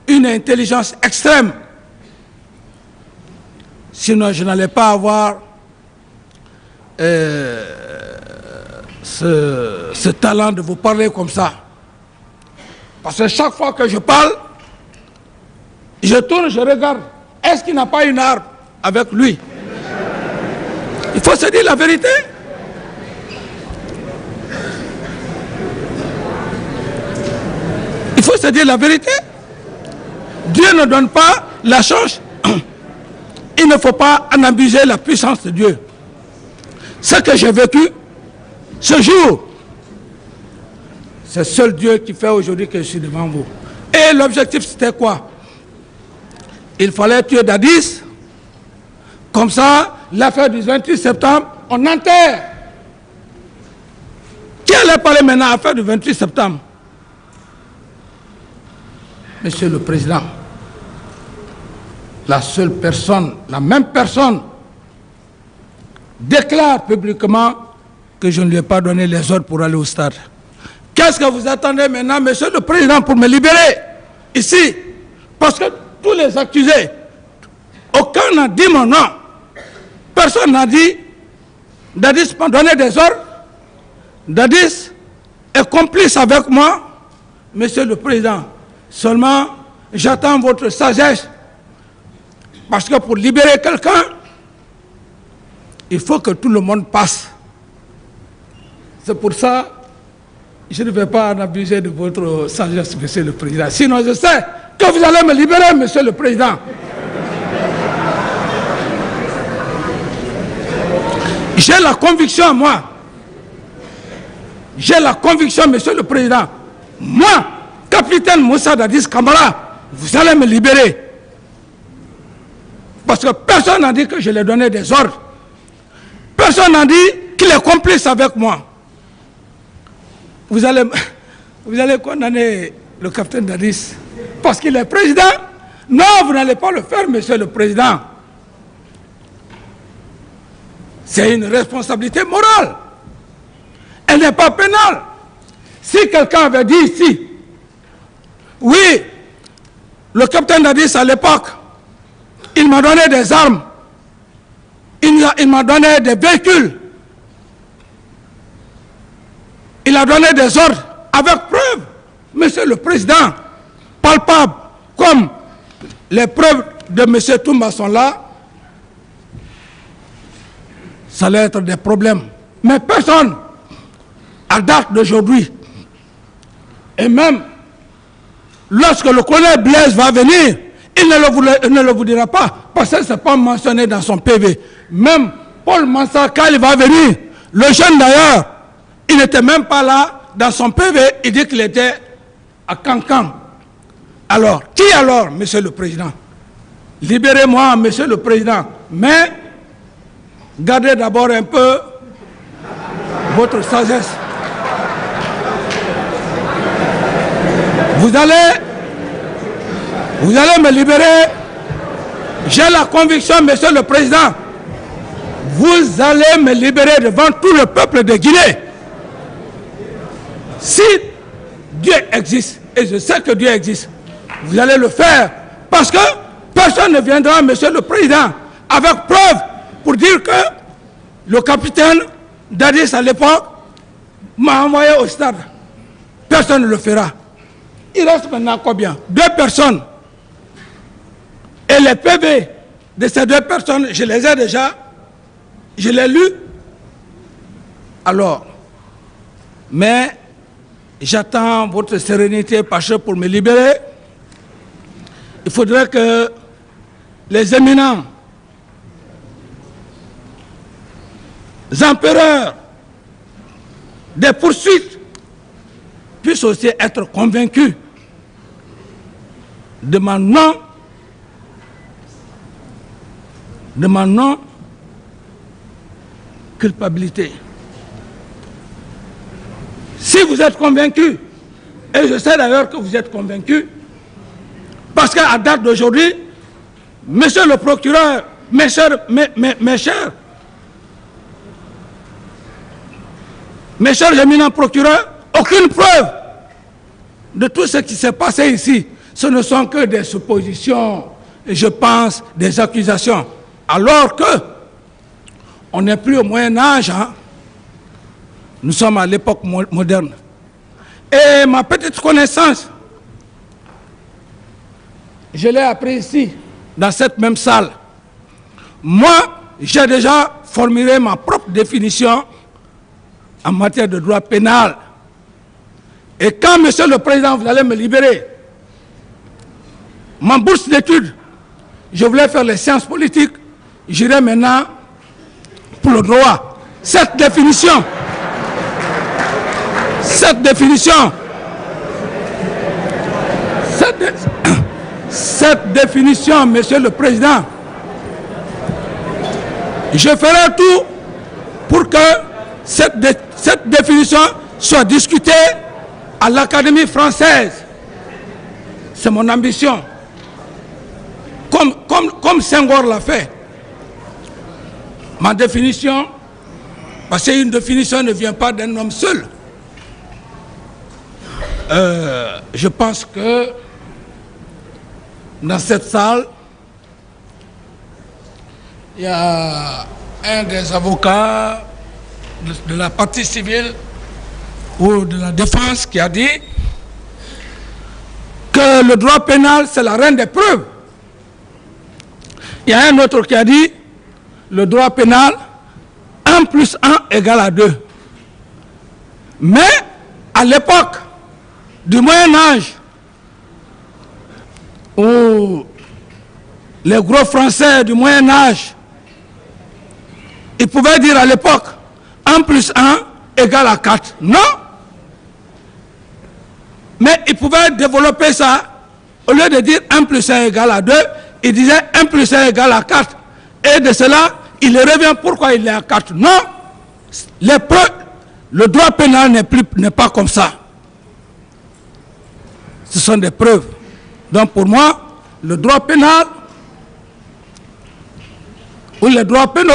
une intelligence extrême. Sinon, je n'allais pas avoir ce talent de vous parler comme ça. Parce que chaque fois que je parle, je tourne, je regarde. Est-ce qu'il n'a pas une arme avec lui? Il faut se dire la vérité. Il faut se dire la vérité. Dieu ne donne pas la chance. Il ne faut pas en abuser la puissance de Dieu. Ce que j'ai vécu, ce jour, c'est seul Dieu qui fait aujourd'hui que je suis devant vous. Et l'objectif, c'était quoi? Il fallait tuer Dadis. Comme ça, l'affaire du 28 septembre, on enterre. Qui allait parler maintenant à l'affaire du 28 septembre? Monsieur le Président, la seule personne, la même personne, déclare publiquement que je ne lui ai pas donné les ordres pour aller au stade. Qu'est-ce que vous attendez maintenant, Monsieur le Président, pour me libérer ici? Parce que tous les accusés, aucun n'a dit mon nom. Personne n'a dit Dadis m'a donné des ordres. Dadis est complice avec moi. Monsieur le Président, seulement j'attends votre sagesse. Parce que pour libérer quelqu'un, il faut que tout le monde passe. C'est pour ça que je ne vais pas en abuser de votre sagesse, Monsieur le Président. Sinon, je sais que vous allez me libérer, Monsieur le Président. J'ai la conviction, moi. J'ai la conviction, Monsieur le Président. Moi, capitaine Moussa Dadis Camara, vous allez me libérer. Parce que personne n'a dit que je lui ai donné des ordres. Personne n'a dit qu'il est complice avec moi. Vous allez condamner le capitaine Dadis parce qu'il est président? Non, vous n'allez pas le faire, Monsieur le Président. C'est une responsabilité morale. Elle n'est pas pénale. Si quelqu'un avait dit ici, oui, le capitaine Dadis à l'époque, il m'a donné des armes, il m'a donné des véhicules, il a donné des ordres avec preuve, Monsieur le Président, palpable, comme les preuves de M. Toumba sont là, ça allait être des problèmes. Mais personne, à date d'aujourd'hui, et même lorsque le colonel Blaise va venir, il ne le vous dira pas, parce que ce n'est pas mentionné dans son PV. Même Paul Mansa, quand il va venir, le jeune d'ailleurs, il n'était même pas là, dans son PV, il dit qu'il était à Cancan. Alors, qui alors, Monsieur le Président? Libérez-moi, Monsieur le Président, mais gardez d'abord un peu votre sagesse. Vous allez me libérer. J'ai la conviction, Monsieur le Président, vous allez me libérer devant tout le peuple de Guinée. Si Dieu existe, et je sais que Dieu existe, vous allez le faire. Parce que personne ne viendra, Monsieur le Président, avec preuve pour dire que le capitaine Dadis à l'époque m'a envoyé au stade. Personne ne le fera. Il reste maintenant combien? 2 personnes. Et les PV de ces 2 personnes, je les ai déjà, je les lus. Alors, mais j'attends votre sérénité, Pacha, pour me libérer. Il faudrait que les éminents empereurs des poursuites puissent aussi être convaincus de ma non-culpabilité. Si vous êtes convaincus, et je sais d'ailleurs que vous êtes convaincus, parce qu'à date d'aujourd'hui, monsieur le procureur, mes chers éminents procureurs, aucune preuve de tout ce qui s'est passé ici. Ce ne sont que des suppositions, et je pense des accusations. Alors que on n'est plus au Moyen-Âge, hein? Nous sommes à l'époque moderne. Et ma petite connaissance, je l'ai appris ici, dans cette même salle. Moi, j'ai déjà formulé ma propre définition en matière de droit pénal. Et quand, monsieur le président, vous allez me libérer, ma bourse d'études, je voulais faire les sciences politiques, j'irai maintenant pour le droit. Cette définition, monsieur le président, je ferai tout pour que cette définition soit discutée à l'Académie française. C'est mon ambition. Comme Senghor l'a fait. Ma définition, parce qu'une définition ne vient pas d'un homme seul. Je pense que dans cette salle, il y a un des avocats de la partie civile ou de la défense qui a dit que le droit pénal, c'est la reine des preuves. Il y a un autre qui a dit le droit pénal, 1 + 1 = 2. Mais à l'époque du Moyen-Âge, où les gros Français du Moyen-Âge, ils pouvaient dire à l'époque 1 + 1 = 4. Non. Mais ils pouvaient développer ça, au lieu de dire 1 + 1 = 2, ils disaient 1 + 1 = 4. Et de cela, il revient pourquoi il est à 4. Non. Le droit pénal n'est pas comme ça. Ce sont des preuves. Donc pour moi, le droit pénal ou les droits pénaux,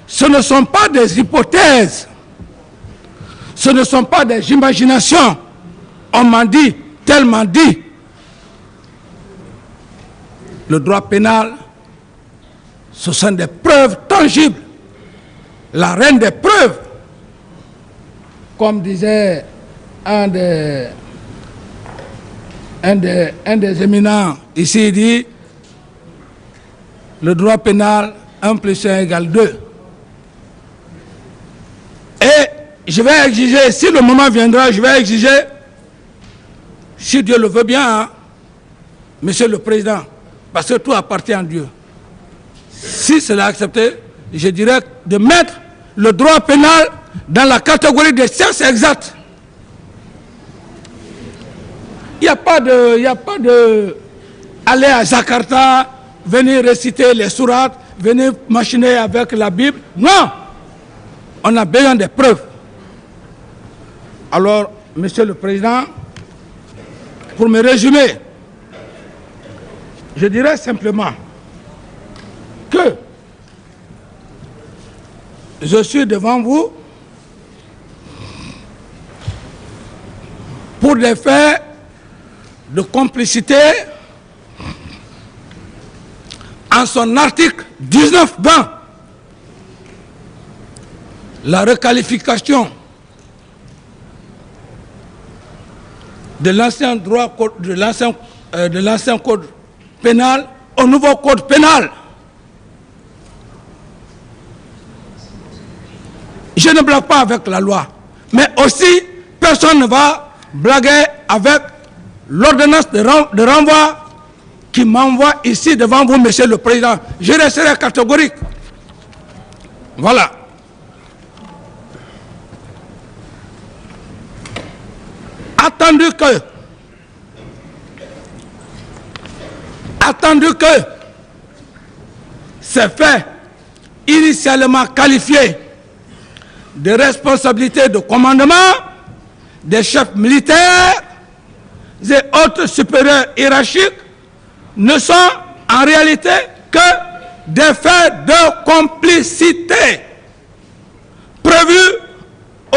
ce ne sont pas des hypothèses. Ce ne sont pas des imaginations. On m'a dit, tellement dit. Le droit pénal, ce sont des preuves tangibles. La reine des preuves. Comme disait un des éminents ici, il dit le droit pénal 1 + 1 = 2. Et je vais exiger, si le moment viendra, je vais exiger, si Dieu le veut bien, hein, monsieur le président, parce que tout appartient à Dieu. Si cela est accepté, je dirais de mettre le droit pénal dans la catégorie des sciences exactes. Il n'y a pas de aller à Jakarta, venir réciter les sourates, venir machiner avec la Bible. Non! On a besoin de preuves. Alors, monsieur le président, pour me résumer, je dirais simplement que je suis devant vous pour des faits de complicité en son article 19-20. La requalification de l'ancien droit, de l'ancien code pénal au nouveau code pénal. Je ne blague pas avec la loi, mais aussi personne ne va blaguer avec l'ordonnance de renvoi qui m'envoie ici devant vous, Monsieur le Président. Je resterai catégorique. Voilà. Attendu que ces faits initialement qualifiés de responsabilité de commandement des chefs militaires et autres supérieurs hiérarchiques ne sont en réalité que des faits de complicité prévus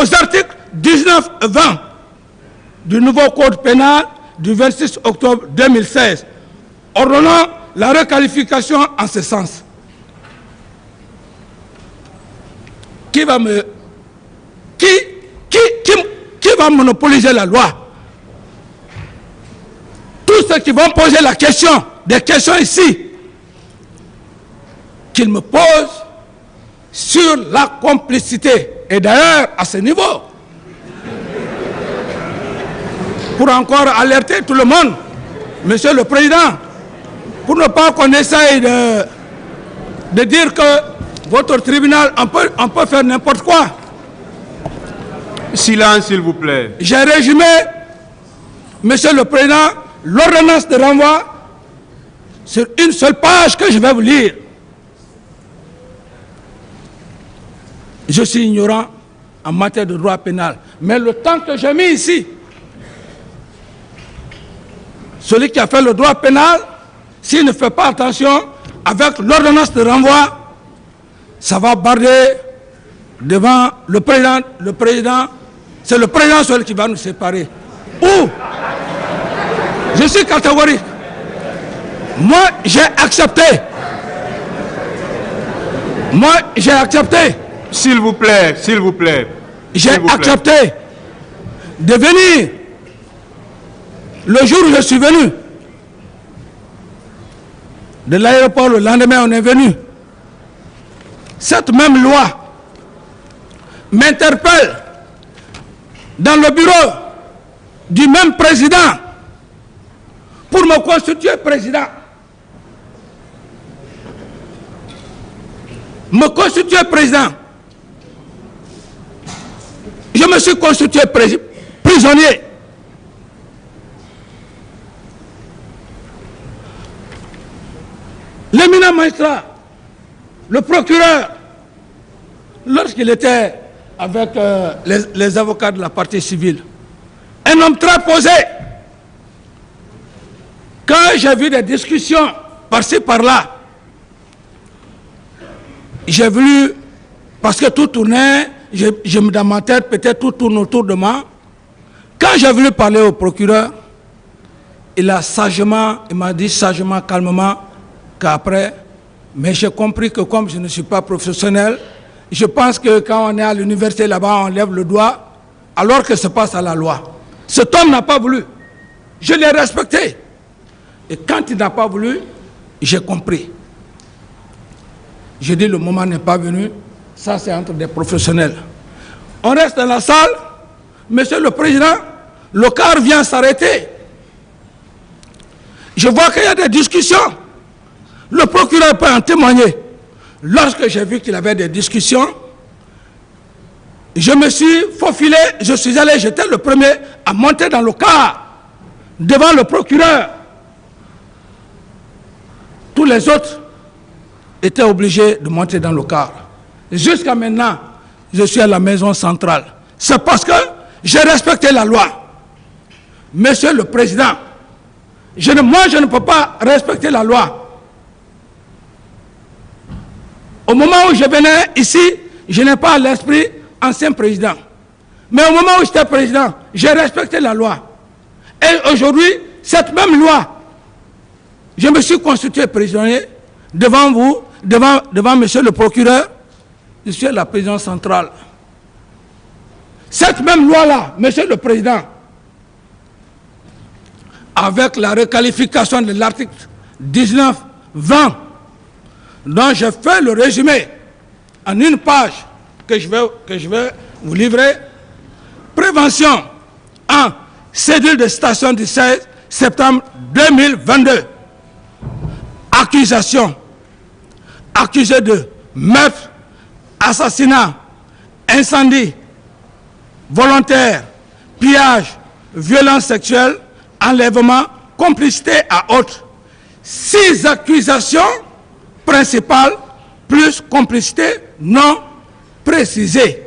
aux articles 19 et 20 du nouveau code pénal du 26 octobre 2016, ordonnant la requalification en ce sens. Qui va monopoliser la loi? Tous ceux qui vont poser la question, des questions ici, qu'ils me posent sur la complicité. Et d'ailleurs, à ce niveau, pour encore alerter tout le monde, Monsieur le Président, pour ne pas qu'on essaye de dire que votre tribunal, on peut faire n'importe quoi. Silence, s'il vous plaît. J'ai résumé, Monsieur le Président, l'ordonnance de renvoi sur une seule page que je vais vous lire. Je suis ignorant en matière de droit pénal, mais le temps que j'ai mis ici, celui qui a fait le droit pénal, s'il ne fait pas attention, avec l'ordonnance de renvoi, ça va barder devant le président. C'est le président seul qui va nous séparer. Ou, je suis catégorique. Moi, j'ai accepté. S'il vous plaît, s'il vous plaît. J'ai accepté de venir le jour où je suis venu. De l'aéroport, le lendemain, on est venu. Cette même loi m'interpelle dans le bureau du même président pour me constituer président. Me constituer président. Je me suis constitué prisonnier. L'éminent magistrat, le procureur, lorsqu'il était avec les avocats de la partie civile, un homme très posé, quand j'ai vu des discussions par-ci par-là, j'ai voulu, parce que tout tournait, dans ma tête, peut-être tout tourne autour de moi. Quand j'ai voulu parler au procureur, il m'a dit sagement, calmement, qu'après, mais j'ai compris que comme je ne suis pas professionnel, je pense que quand on est à l'université là-bas, on lève le doigt, alors que se passe à la loi. Cet homme n'a pas voulu. Je l'ai respecté. Et quand il n'a pas voulu, j'ai compris. J'ai dit le moment n'est pas venu, ça c'est entre des professionnels. On reste dans la salle, Monsieur le Président, le car vient s'arrêter. Je vois qu'il y a des discussions. Le procureur peut en témoigner. Lorsque j'ai vu qu'il y avait des discussions, je me suis faufilé, je suis allé, j'étais le premier à monter dans le car, devant le procureur. Tous les autres étaient obligés de monter dans le car. Jusqu'à maintenant, je suis à la maison centrale. C'est parce que j'ai respecté la loi. Monsieur le Président, moi je ne peux pas respecter la loi. Au moment où je venais ici, je n'ai pas l'esprit ancien président. Mais au moment où j'étais président, j'ai respecté la loi. Et aujourd'hui, cette même loi, je me suis constitué prisonnier devant vous, devant monsieur le procureur, je suis à la prison centrale. Cette même loi-là, monsieur le président, avec la requalification de l'article 19-20, dont je fais le résumé en une page que je vais vous livrer. Prévention en cédule de station du 16 septembre 2022. Accusation. Accusé de meurtre, assassinat, incendie, volontaire, pillage, violence sexuelle, enlèvement, complicité à autres. 6 accusations principales plus complicité non précisée.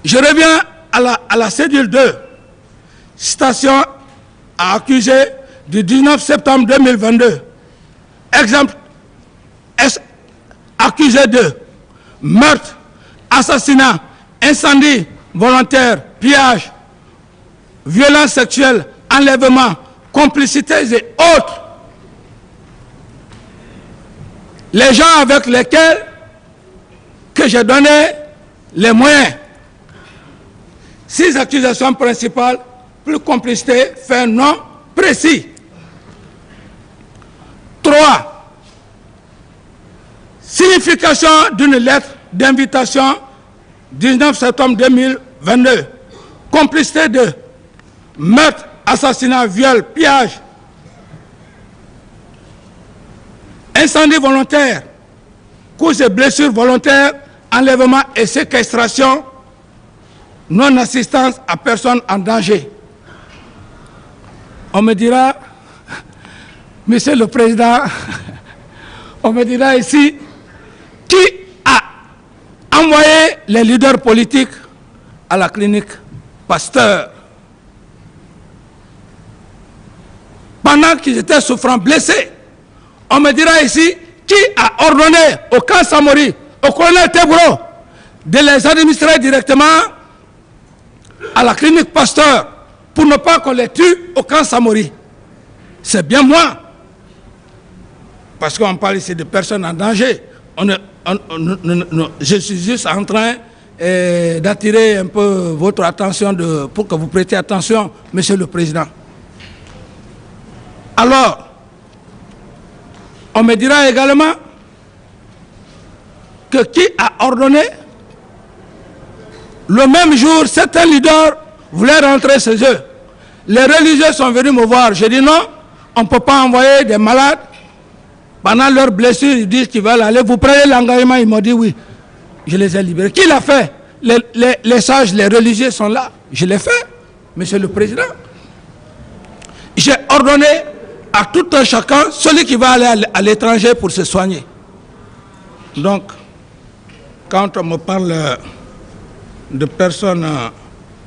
Je reviens à la cédule 2. Station à accusé du 19 septembre 2022. Exemple, accusé de meurtre, assassinat, incendie volontaire, pillage, violence sexuelle, enlèvement, complicité et autres. Les gens avec lesquels que j'ai donné les moyens. 6 accusations principales, plus complicité, fait non précis. 3. Signification d'une lettre d'invitation 19 septembre 2022. Complicité de meurtre, assassinat, viol, pillage, incendie volontaire, coups et blessures volontaires, enlèvement et séquestration, non-assistance à personne en danger. On me dira, Monsieur le Président, on me dira ici, qui a envoyé les leaders politiques à la clinique Pasteur pendant qu'ils étaient souffrants, blessés? On me dira ici, qui a ordonné au camp Samori, au colonel Tebro, de les administrer directement à la clinique Pasteur pour ne pas qu'on les tue au camp Samori? C'est bien moi. Parce qu'on parle ici de personnes en danger. Je suis juste en train d'attirer un peu votre attention pour que vous prêtiez attention, Monsieur le Président. Alors, on me dira également que qui a ordonné, le même jour, certains leaders voulaient rentrer chez eux. Les religieux sont venus me voir. J'ai dit non, on ne peut pas envoyer des malades. Pendant leurs blessures, ils disent qu'ils veulent aller. Vous prenez l'engagement, ils m'ont dit oui. Je les ai libérés. Qui l'a fait? Les sages, les religieux sont là. Je l'ai fait, Monsieur le Président. J'ai ordonné à tout un chacun, celui qui va aller à l'étranger pour se soigner. Donc, quand on me parle de personnes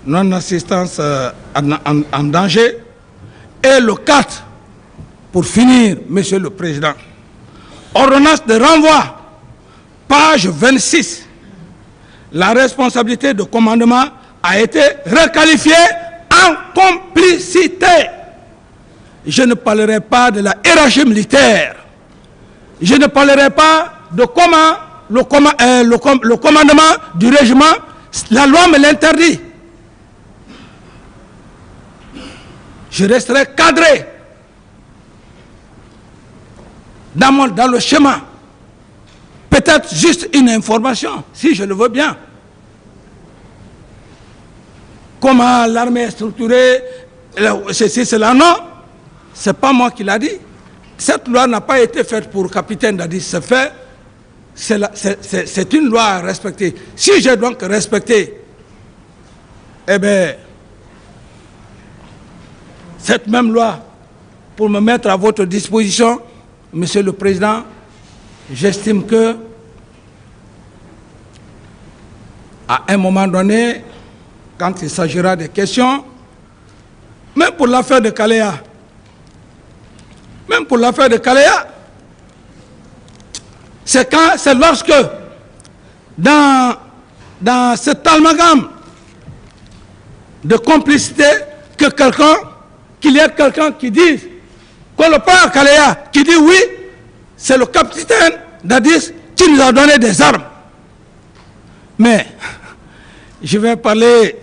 non-assistance en danger, et le 4, pour finir, Monsieur le Président, ordonnance de renvoi, page 26, la responsabilité de commandement a été requalifiée en complicité. Je ne parlerai pas de la hiérarchie militaire. Je ne parlerai pas de comment le commandement du régiment, la loi me l'interdit. Je resterai cadré dans le schéma. Peut-être juste une information, si je le veux bien. Comment l'armée est structurée, ceci, cela, non. Ce n'est pas moi qui l'a dit. Cette loi n'a pas été faite pour capitaine Dadis. C'est une loi à respecter. Si j'ai donc respecté, eh bien, cette même loi, pour me mettre à votre disposition, Monsieur le Président, j'estime que, à un moment donné, quand il s'agira des questions, même pour l'affaire de Kaléa, c'est lorsque, dans cet amalgame de complicité, qu'il y ait quelqu'un qui dise qu'on le prend à Kaléa, qui dit oui, c'est le capitaine Dadis qui nous a donné des armes. Mais je vais parler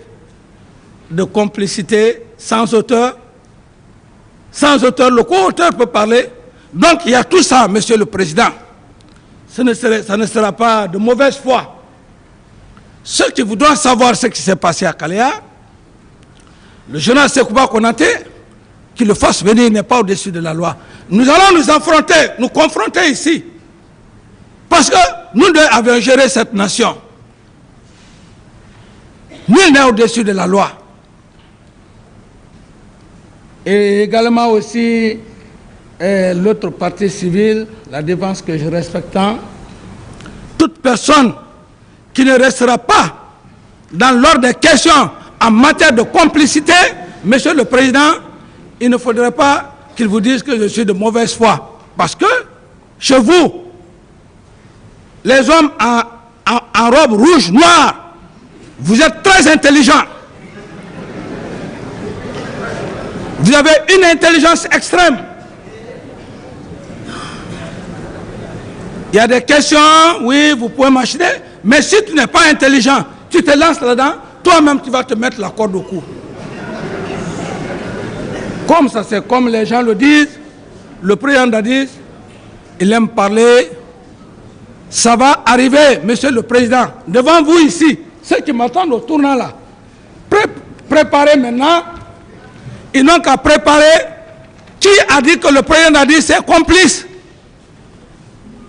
de complicité sans auteur. Sans auteur, le co-auteur peut parler. Donc il y a tout ça, Monsieur le Président. Ça ne sera pas de mauvaise foi. Ceux qui voudront savoir ce qui s'est passé à Kalea, le général Sekouba Konaté, qu'il le fasse venir, n'est pas au-dessus de la loi. Nous allons nous confronter ici. Parce que nous avons géré cette nation. Nul n'est au-dessus de la loi. Et également aussi l'autre partie civile, la défense que je respecte tant, toute personne qui ne restera pas dans l'ordre des questions en matière de complicité, Monsieur le Président, il ne faudrait pas qu'il vous dise que je suis de mauvaise foi. Parce que chez vous, les hommes en robe rouge, noire, vous êtes très intelligents. Vous avez une intelligence extrême. Il y a des questions, oui, vous pouvez machiner, mais si tu n'es pas intelligent, tu te lances là-dedans, toi-même tu vas te mettre la corde au cou. Comme ça, c'est comme les gens le disent, le président Dadis, il aime parler, ça va arriver, Monsieur le Président, devant vous ici, ceux qui m'attendent au tournant là, préparez maintenant, ils n'ont qu'à préparer qui a dit que le président Dadis est complice.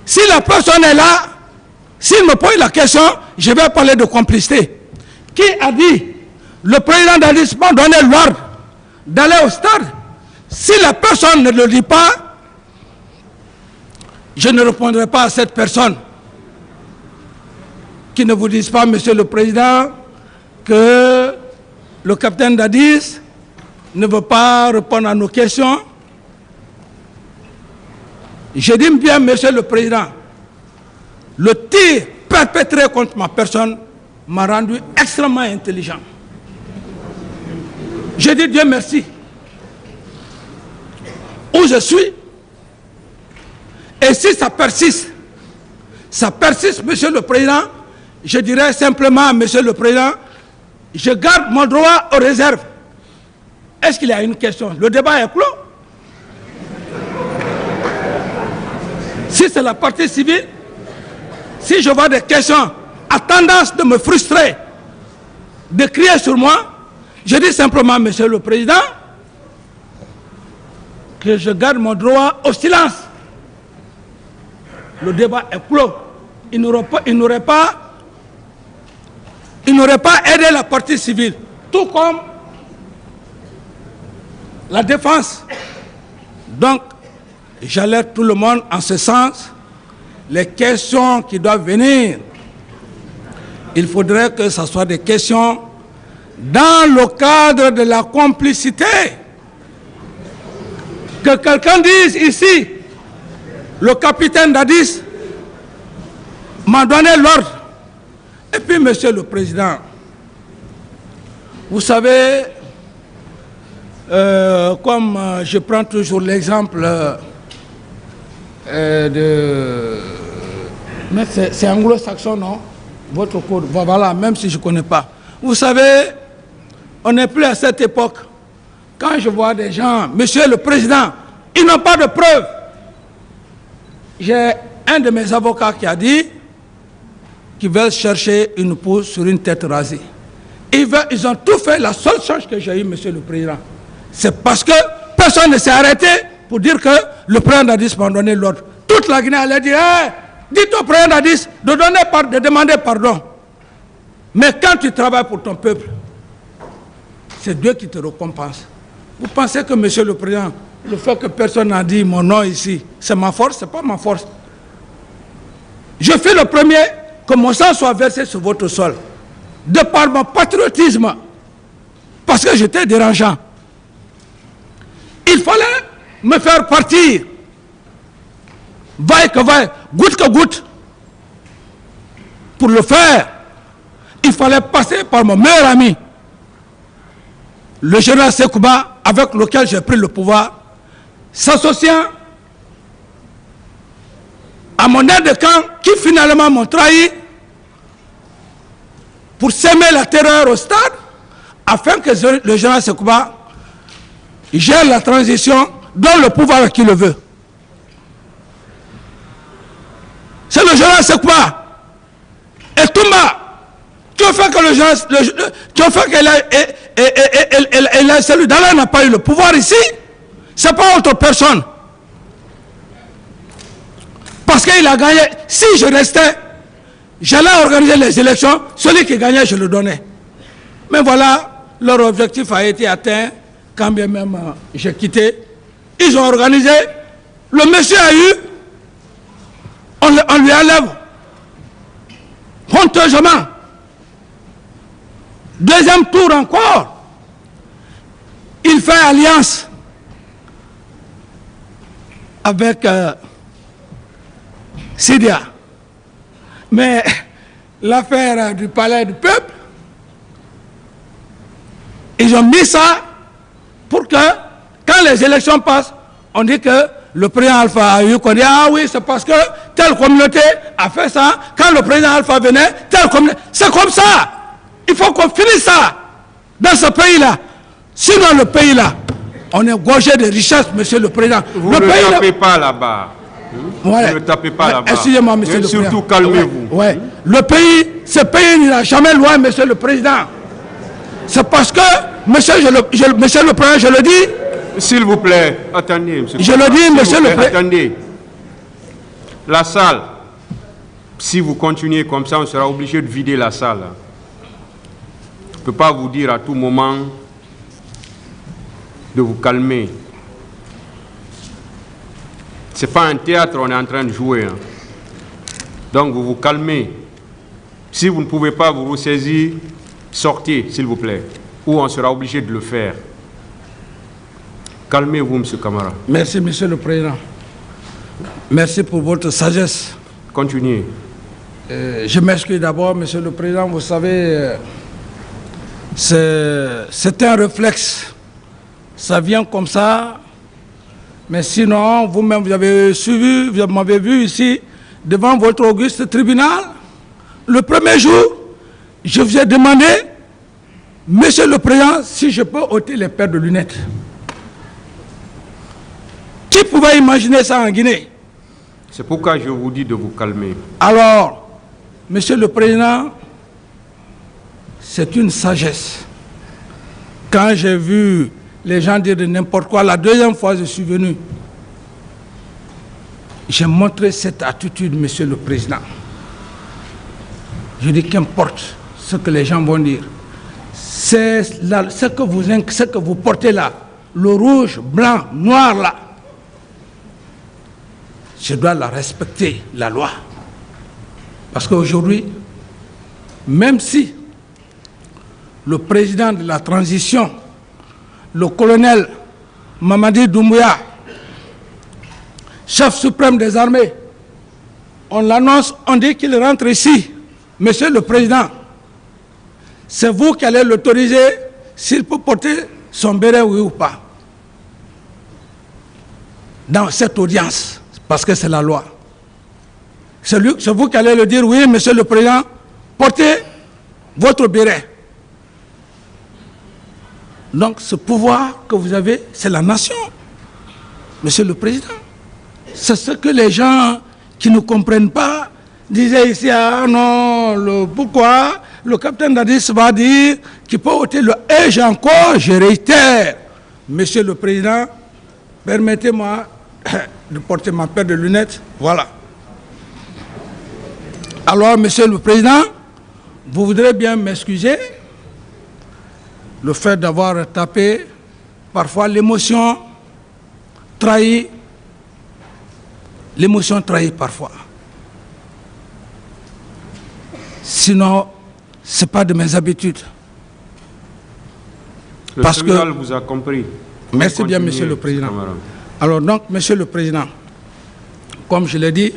Si la personne est là, s'il me pose la question, je vais parler de complicité. Qui a dit le président Dadis m'a donné l'ordre d'aller au stade? Si la personne ne le dit pas, je ne répondrai pas à cette personne. Qui ne vous dise pas, Monsieur le Président, que le capitaine Dadis ne veut pas répondre à nos questions. Je dis bien, Monsieur le Président, le tir perpétré contre ma personne m'a rendu extrêmement intelligent. Je dis Dieu merci. Où je suis, et si ça persiste, Monsieur le Président, je dirais simplement, Monsieur le Président, je garde mon droit aux réserves. Est-ce qu'il y a une question? Le débat est clos. Si c'est la partie civile, si je vois des questions à tendance de me frustrer, de crier sur moi, je dis simplement, Monsieur le Président, que je garde mon droit au silence. Le débat est clos. Il n'aurait pas aidé la partie civile, tout comme la défense. Donc, j'alerte tout le monde en ce sens. Les questions qui doivent venir, il faudrait que ce soit des questions dans le cadre de la complicité. Que quelqu'un dise ici, le capitaine Dadis m'a donné l'ordre. Et puis, Monsieur le Président, vous savez, comme je prends toujours l'exemple mais c'est anglo-saxon, non? Votre code, voilà, même si je ne connais pas. Vous savez, on n'est plus à cette époque. Quand je vois des gens, Monsieur le Président, ils n'ont pas de preuves. J'ai un de mes avocats qui a dit qu'ils veulent chercher une pousse sur une tête rasée. Ils ont tout fait. La seule chose que j'ai eue, Monsieur le Président, c'est parce que personne ne s'est arrêté pour dire que le président Dadis m'a donné l'ordre. Toute la Guinée allait dire, hey, dites au président Dadis de demander pardon. Mais quand tu travailles pour ton peuple, c'est Dieu qui te récompense. Vous pensez que, Monsieur le Président, le fait que personne n'a dit mon nom ici, c'est ma force? Ce n'est pas ma force. Je fais le premier que mon sang soit versé sur votre sol, de par mon patriotisme, parce que j'étais dérangeant. Il fallait me faire partir, vaille que vaille, goutte que goutte. Pour le faire, il fallait passer par mon meilleur ami, le général Sekouba, avec lequel j'ai pris le pouvoir, s'associant à mon aide de camp qui finalement m'ont trahi pour s'aimer la terreur au stade, afin que le général Sekouba gère la transition, donne le pouvoir à qui le veut. C'est le général Sekouba et Toumba qui ont fait que le général, qui ont fait que celui d'Allah n'a pas eu le pouvoir ici. C'est pas autre personne. Parce qu'il a gagné. Si je restais, j'allais organiser les élections, celui qui gagnait, je le donnais. Mais voilà, leur objectif a été atteint, quand bien même j'ai quitté. Ils ont organisé, le monsieur a eu, on lui enlève honteusement. Deuxième tour encore, il fait alliance avec Sidia. Mais l'affaire du palais du peuple, ils ont mis ça pour que, quand les élections passent, on dit que le président Alpha a eu qu'on dit, ah oui, c'est parce que telle communauté a fait ça. Quand le président Alpha venait, telle communauté. C'est comme ça. Il faut qu'on finisse ça dans ce pays-là. Sinon, le pays-là, on est gorgé de richesses, monsieur le président. Vous le ne pays tapez pas là-bas. Ouais. Ne tapez pas là-bas. Excusez-moi, monsieur le président. Surtout, calmez-vous. Ouais. Le pays, ce pays n'ira jamais loin, monsieur le président. C'est parce que, monsieur le président, je le dis. S'il vous plaît, attendez, monsieur. Je le dis, monsieur le président. Attendez. La salle, si vous continuez comme ça, on sera obligé de vider la salle. Je ne peux pas vous dire à tout moment de vous calmer. Ce n'est pas un théâtre, on est en train de jouer. Hein. Donc vous vous calmez. Si vous ne pouvez pas vous ressaisir, sortez, s'il vous plaît. Ou on sera obligé de le faire. Calmez-vous, monsieur Camara. Merci, monsieur le président. Merci pour votre sagesse. Continuez. Je m'excuse d'abord, monsieur le président. Vous savez, c'est un réflexe. Ça vient comme ça. Mais sinon, vous-même, vous avez suivi, vous m'avez vu ici, devant votre auguste tribunal. Le premier jour, je vous ai demandé, monsieur le président, si je peux ôter les paires de lunettes. Qui pouvait imaginer ça en Guinée? C'est pourquoi je vous dis de vous calmer. Alors, monsieur le président, c'est une sagesse. Quand j'ai vu les gens dire de n'importe quoi, la deuxième fois je suis venu, j'ai montré cette attitude, monsieur le président. Je dis qu'importe ce que les gens vont dire. C'est ce que vous portez là, le rouge, blanc, noir là. Je dois la respecter, la loi. Parce qu'aujourd'hui, même si le président de la transition, le colonel Mamadi Doumbouya, chef suprême des armées, on l'annonce, on dit qu'il rentre ici. Monsieur le président, c'est vous qui allez l'autoriser s'il peut porter son béret, oui ou pas. Dans cette audience. Parce que c'est la loi. C'est vous qui allez le dire, oui, monsieur le président, portez votre béret. Donc ce pouvoir que vous avez, c'est la nation, monsieur le président. C'est ce que les gens qui ne comprennent pas disaient ici, ah non, pourquoi le capitaine Dadis va dire qu'il peut ôter le et encore, je réitère, monsieur le président, permettez-moi de porter ma paire de lunettes, voilà. Alors, monsieur le président, vous voudrez bien m'excuser le fait d'avoir tapé, parfois l'émotion trahit parfois. Sinon, ce n'est pas de mes habitudes. Le tribunal vous a compris. Merci bien, monsieur le président. Alors donc, monsieur le président, comme je l'ai dit,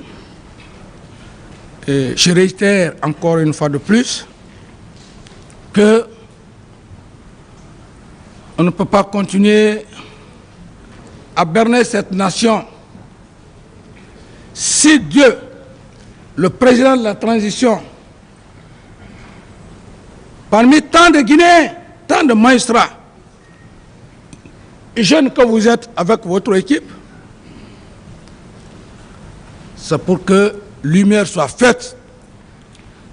je réitère encore une fois de plus que on ne peut pas continuer à berner cette nation. Si Dieu, le président de la transition, parmi tant de Guinéens, tant de magistrats, jeunes que vous êtes avec votre équipe, c'est pour que lumière soit faite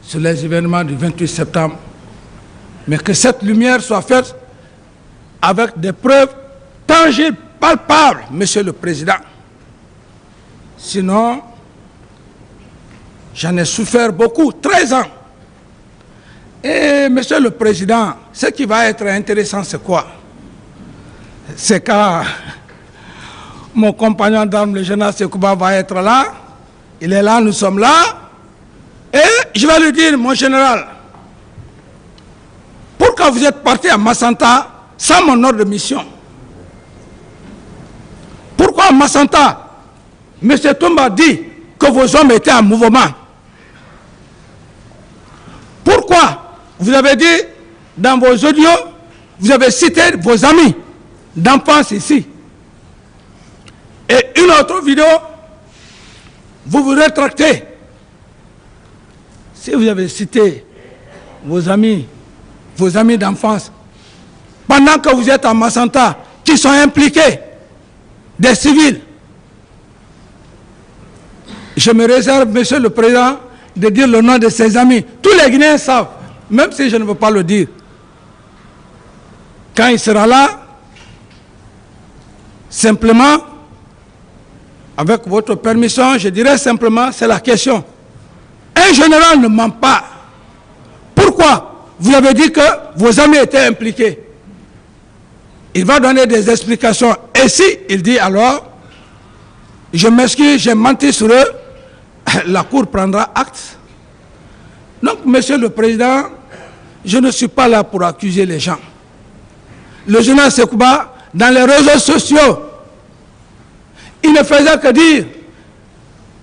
sur les événements du 28 septembre, mais que cette lumière soit faite avec des preuves tangibles, palpables, Monsieur le Président. Sinon, j'en ai souffert beaucoup, 13 ans. Et Monsieur le Président, ce qui va être intéressant, c'est quoi? C'est quand mon compagnon d'armes, le général Sekouba, va être là. Il est là, nous sommes là. Et je vais lui dire, mon général, pourquoi vous êtes parti à Massanta sans mon ordre de mission? Pourquoi à Massanta, M. Toumba dit que vos hommes étaient en mouvement? Pourquoi vous avez dit dans vos audios, vous avez cité vos amis d'enfance ici? Et une autre vidéo, vous vous rétractez. Si vous avez cité vos amis d'enfance, pendant que vous êtes à Massanta, qui sont impliqués, des civils, je me réserve, Monsieur le Président, de dire le nom de ses amis. Tous les Guinéens savent, même si je ne veux pas le dire. Quand il sera là, simplement, avec votre permission, je dirais simplement, c'est la question. Un général ne ment pas. Pourquoi? Vous avez dit que vos amis étaient impliqués. Il va donner des explications. Et si il dit alors, je m'excuse, j'ai menti sur eux, la Cour prendra acte. Donc, Monsieur le Président, je ne suis pas là pour accuser les gens. Le général Sekouba, dans les réseaux sociaux, il ne faisait que dire,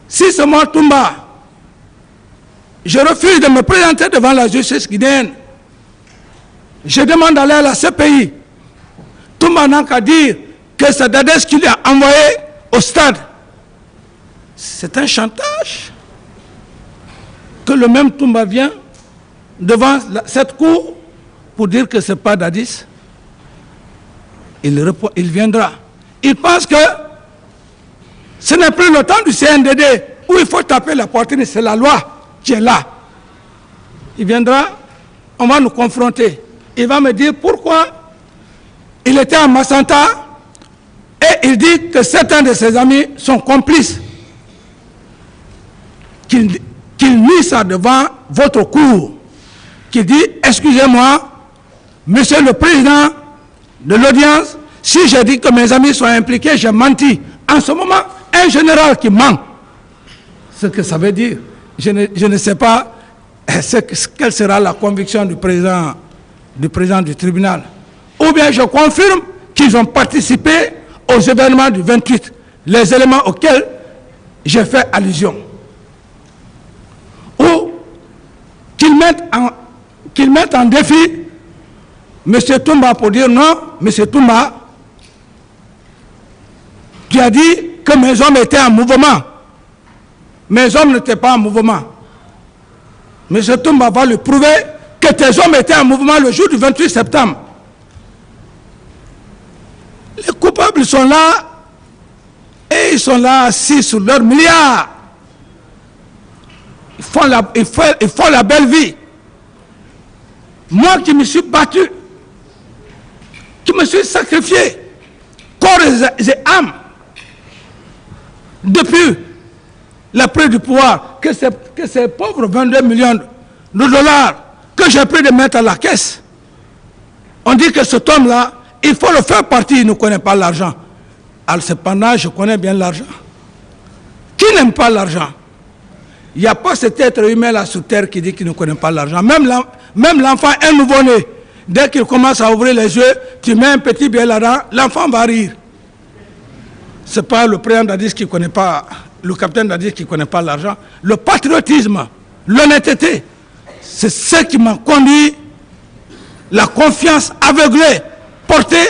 si c'est moi Toumba, je refuse de me présenter devant la justice guinéenne. Je demande d'aller à la CPI. Toumba n'a qu'à dire que c'est Dadès qui l'a envoyé au stade. C'est un chantage. Que le même Toumba vient devant cette cour pour dire que ce n'est pas Dadis. Il viendra. Il pense que ce n'est plus le temps du CNDD où il faut taper la poitrine, c'est la loi qui est là. Il viendra, on va nous confronter. Il va me dire pourquoi il était à Massanta et il dit que certains de ses amis sont complices. Qu'il nie ça devant votre cour. Qu'il dit, excusez-moi, Monsieur le Président de l'audience, si j'ai dit que mes amis sont impliqués, j'ai menti. En ce moment, un général qui ment, ce que ça veut dire, je ne sais pas quelle sera la conviction du président du tribunal. Ou bien je confirme qu'ils ont participé aux événements du 28, les éléments auxquels j'ai fait allusion. Ou qu'ils mettent en défi M. Toumba pour dire non, M. Toumba, tu as dit que mes hommes étaient en mouvement. Mes hommes n'étaient pas en mouvement. M. Toumba va lui prouver que tes hommes étaient en mouvement le jour du 28 septembre. Les coupables sont là et ils sont là assis sur leurs milliards. Ils font la belle vie. Moi qui me suis battu, qui me suis sacrifié, corps et âme, depuis la prise du pouvoir, que ces pauvres 22 millions de dollars que j'ai pris de mettre à la caisse, on dit que cet homme-là, il faut le faire partie, il ne connaît pas l'argent. Alors cependant, je connais bien l'argent. Qui n'aime pas l'argent? Il n'y a pas cet être humain-là sur terre qui dit qu'il ne connaît pas l'argent. Même l'enfant, un nouveau-né, dès qu'il commence à ouvrir les yeux, tu mets un petit billet là-dedans, l'enfant va rire. Ce n'est pas le président Dadis qui ne connaît pas, le capitaine Dadis qui ne connaît pas l'argent. Le patriotisme, l'honnêteté, c'est ce qui m'a conduit, la confiance aveuglée, portée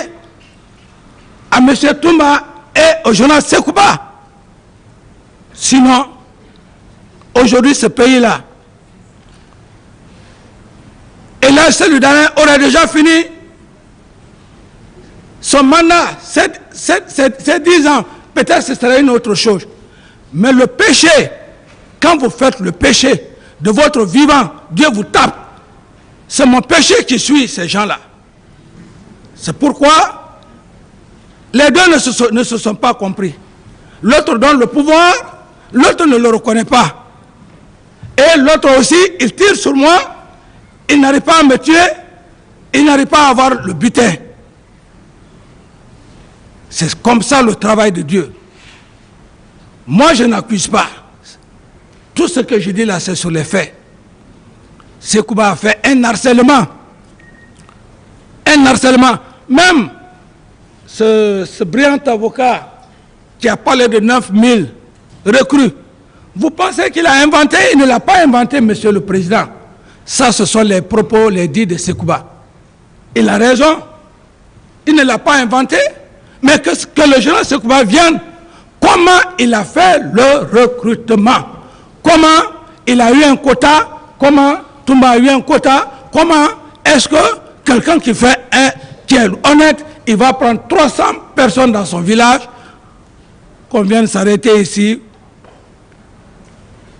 à M. Toumba et au général Sekouba. Sinon, aujourd'hui, ce pays-là, et là, celui d'Alain aurait déjà fini Son mandat, c'est 10 ans. Peut-être ce serait une autre chose. Mais le péché, quand vous faites le péché de votre vivant, Dieu vous tape. C'est mon péché qui suit ces gens-là. C'est pourquoi les deux ne se sont pas compris. L'autre donne le pouvoir, l'autre ne le reconnaît pas. Et l'autre aussi, il tire sur moi, il n'arrive pas à me tuer, il n'arrive pas à avoir le butin. C'est comme ça le travail de Dieu. Moi, je n'accuse pas. Tout ce que je dis là, c'est sur les faits. Sekouba a fait un harcèlement. Un harcèlement. Même ce brillant avocat qui a parlé de 9000 recrues, vous pensez qu'il a inventé? Il ne l'a pas inventé, monsieur le président. Ça, ce sont les propos, les dits de Sekouba. Il a raison. Il ne l'a pas inventé. Mais que le général Sekouba vienne, comment il a fait le recrutement? Comment il a eu un quota? Comment Toumba a eu un quota? Comment est-ce que quelqu'un qui est honnête, il va prendre 300 personnes dans son village, qu'on vienne s'arrêter ici,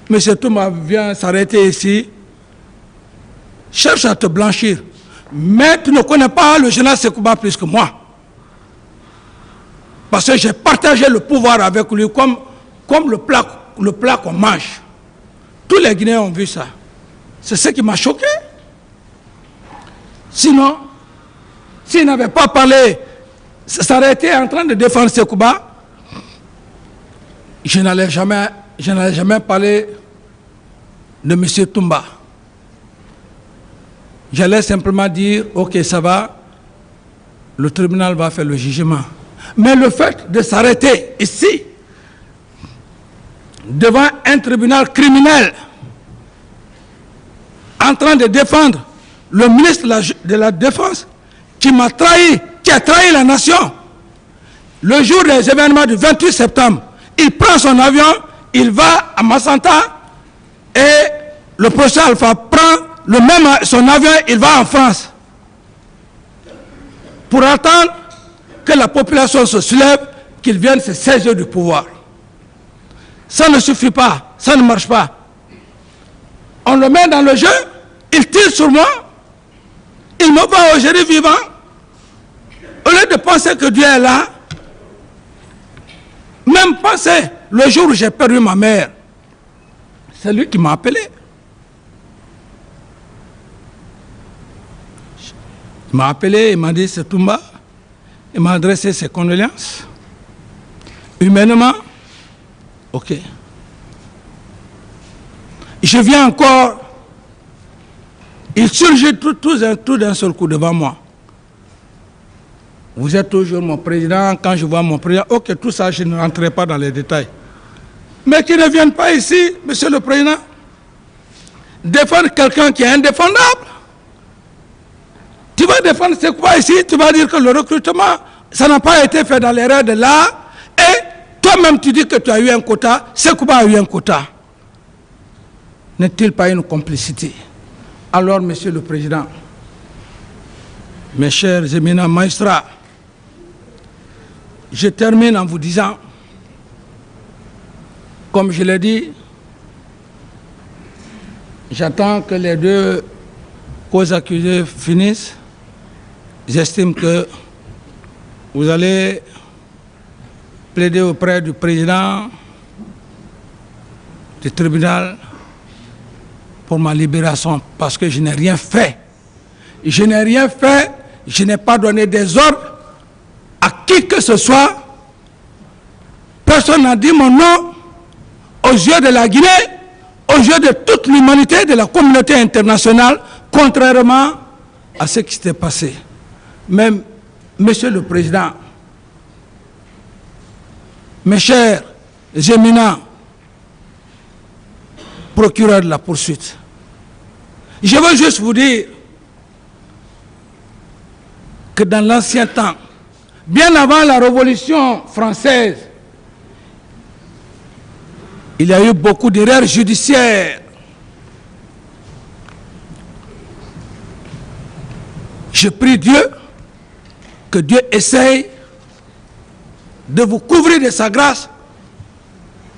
M. Toumba vient s'arrêter ici, cherche à te blanchir. Mais tu ne connais pas le général Sekouba plus que moi. Parce que j'ai partagé le pouvoir avec lui comme le plat qu'on mange. Tous les Guinéens ont vu ça. C'est ce qui m'a choqué. Sinon, s'il n'avait pas parlé, s'arrêter en train de défendre Sekouba, je n'allais jamais parler de M. Toumba. J'allais simplement dire, ok, ça va, le tribunal va faire le jugement. Mais le fait de s'arrêter ici, devant un tribunal criminel, en train de défendre le ministre de la Défense, qui m'a trahi, qui a trahi la nation, le jour des événements du 28 septembre, il prend son avion, il va à Massanta, et le professeur Alpha prend son avion, il va en France, pour attendre que la population se soulève, qu'ils viennent se saisir du pouvoir. Ça ne suffit pas, ça ne marche pas. On le met dans le jeu, il tire sur moi, il me va au génie vivant. Au lieu de penser que Dieu est là, même penser le jour où j'ai perdu ma mère, c'est lui qui m'a appelé. Il m'a appelé, il m'a dit c'est Toumba. Il m'a adressé ses condoléances. Humainement, ok. Je viens encore, il surgit tout d'un seul coup devant moi. Vous êtes toujours mon président, quand je vois mon président, ok, tout ça, je ne rentrerai pas dans les détails. Mais qu'ils ne viennent pas ici, monsieur le président, défendre quelqu'un qui est indéfendable. Tu vas défendre c'est quoi ici? Tu vas dire que le recrutement, ça n'a pas été fait dans l'erreur de l'art. Et toi-même, tu dis que tu as eu un quota. Sekouba a eu un quota. N'est-il pas une complicité? Alors, monsieur le président, mes chers éminents magistrats, je termine en vous disant, comme je l'ai dit, j'attends que les deux causes accusées finissent. J'estime que vous allez plaider auprès du président du tribunal pour ma libération parce que je n'ai rien fait. Je n'ai rien fait, je n'ai pas donné des ordres à qui que ce soit. Personne n'a dit mon nom aux yeux de la Guinée, aux yeux de toute l'humanité, de la communauté internationale, contrairement à ce qui s'était passé. Même, monsieur le président, mes chers éminents procureurs de la poursuite, je veux juste vous dire que dans l'ancien temps, bien avant la Révolution française, il y a eu beaucoup d'erreurs judiciaires. Je prie Dieu que Dieu essaye de vous couvrir de sa grâce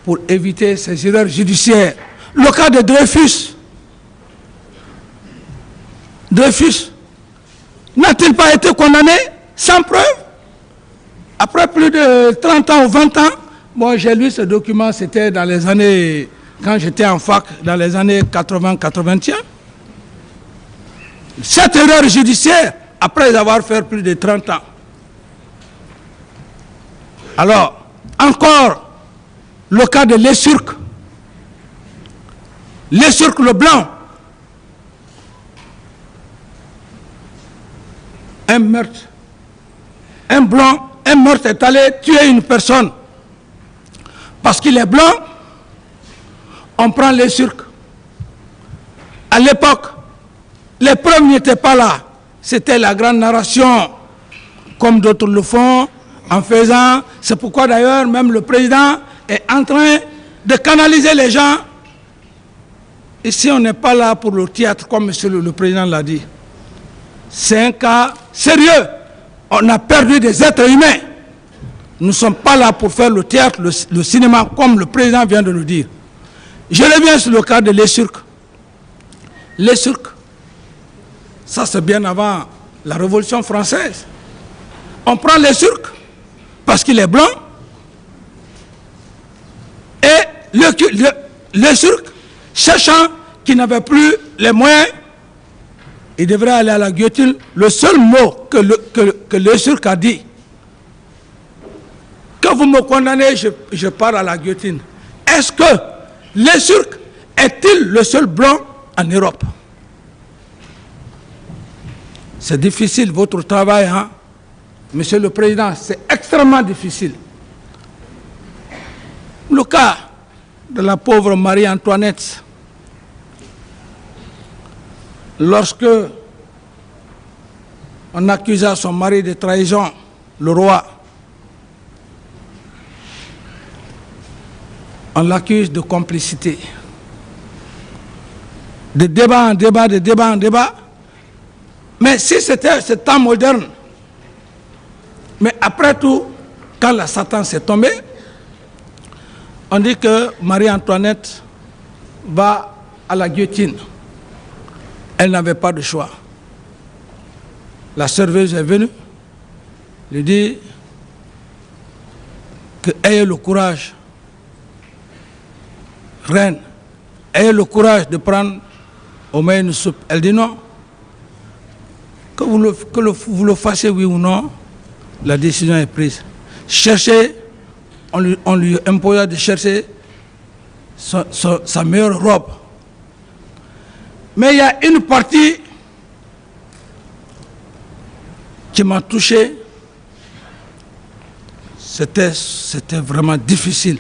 pour éviter ces erreurs judiciaires. Le cas de Dreyfus. Dreyfus n'a-t-il pas été condamné sans preuve? Après plus de 30 ans ou 20 ans, moi j'ai lu ce document, c'était dans les années, quand j'étais en fac, dans les années 80-81. Cette erreur judiciaire, après avoir fait plus de 30 ans. Alors, encore, le cas de Lesurque. Lesurque le Blanc. Un meurtre. Un blanc, un meurtre est allé tuer une personne. Parce qu'il est blanc, on prend Lesurque. À l'époque, les preuves n'étaient pas là. C'était la grande narration, comme d'autres le font, en faisant. C'est pourquoi d'ailleurs, même le président est en train de canaliser les gens. Ici, on n'est pas là pour le théâtre, comme monsieur le président l'a dit. C'est un cas sérieux. On a perdu des êtres humains. Nous ne sommes pas là pour faire le théâtre, le cinéma, comme le président vient de nous dire. Je reviens sur le cas de Lesurque. Lesurque, ça c'est bien avant la Révolution française. On prend Lesurque parce qu'il est blanc. Et Lesurque, sachant qu'il n'avait plus les moyens, il devrait aller à la guillotine. Le seul mot que Lesurque a dit, que vous me condamnez, je pars à la guillotine. Est-ce que Lesurque est-il le seul blanc en Europe? C'est difficile votre travail, hein? Monsieur le Président, c'est extrêmement difficile. Le cas de la pauvre Marie-Antoinette, lorsque on accusa son mari de trahison, le roi, on l'accuse de complicité. De débat en débat, de débat en débat. Mais si c'était ce temps moderne, mais après tout, quand la Satan s'est tombé, on dit que Marie-Antoinette va à la guillotine. Elle n'avait pas de choix. La serveuse est venue, lui dit que ayez le courage, reine, ayez le courage de prendre au moins une soupe. Elle dit non. Que vous le fassiez oui ou non, la décision est prise. Cherchez, on lui imposa de chercher sa meilleure robe. Mais il y a une partie qui m'a touché. C'était vraiment difficile.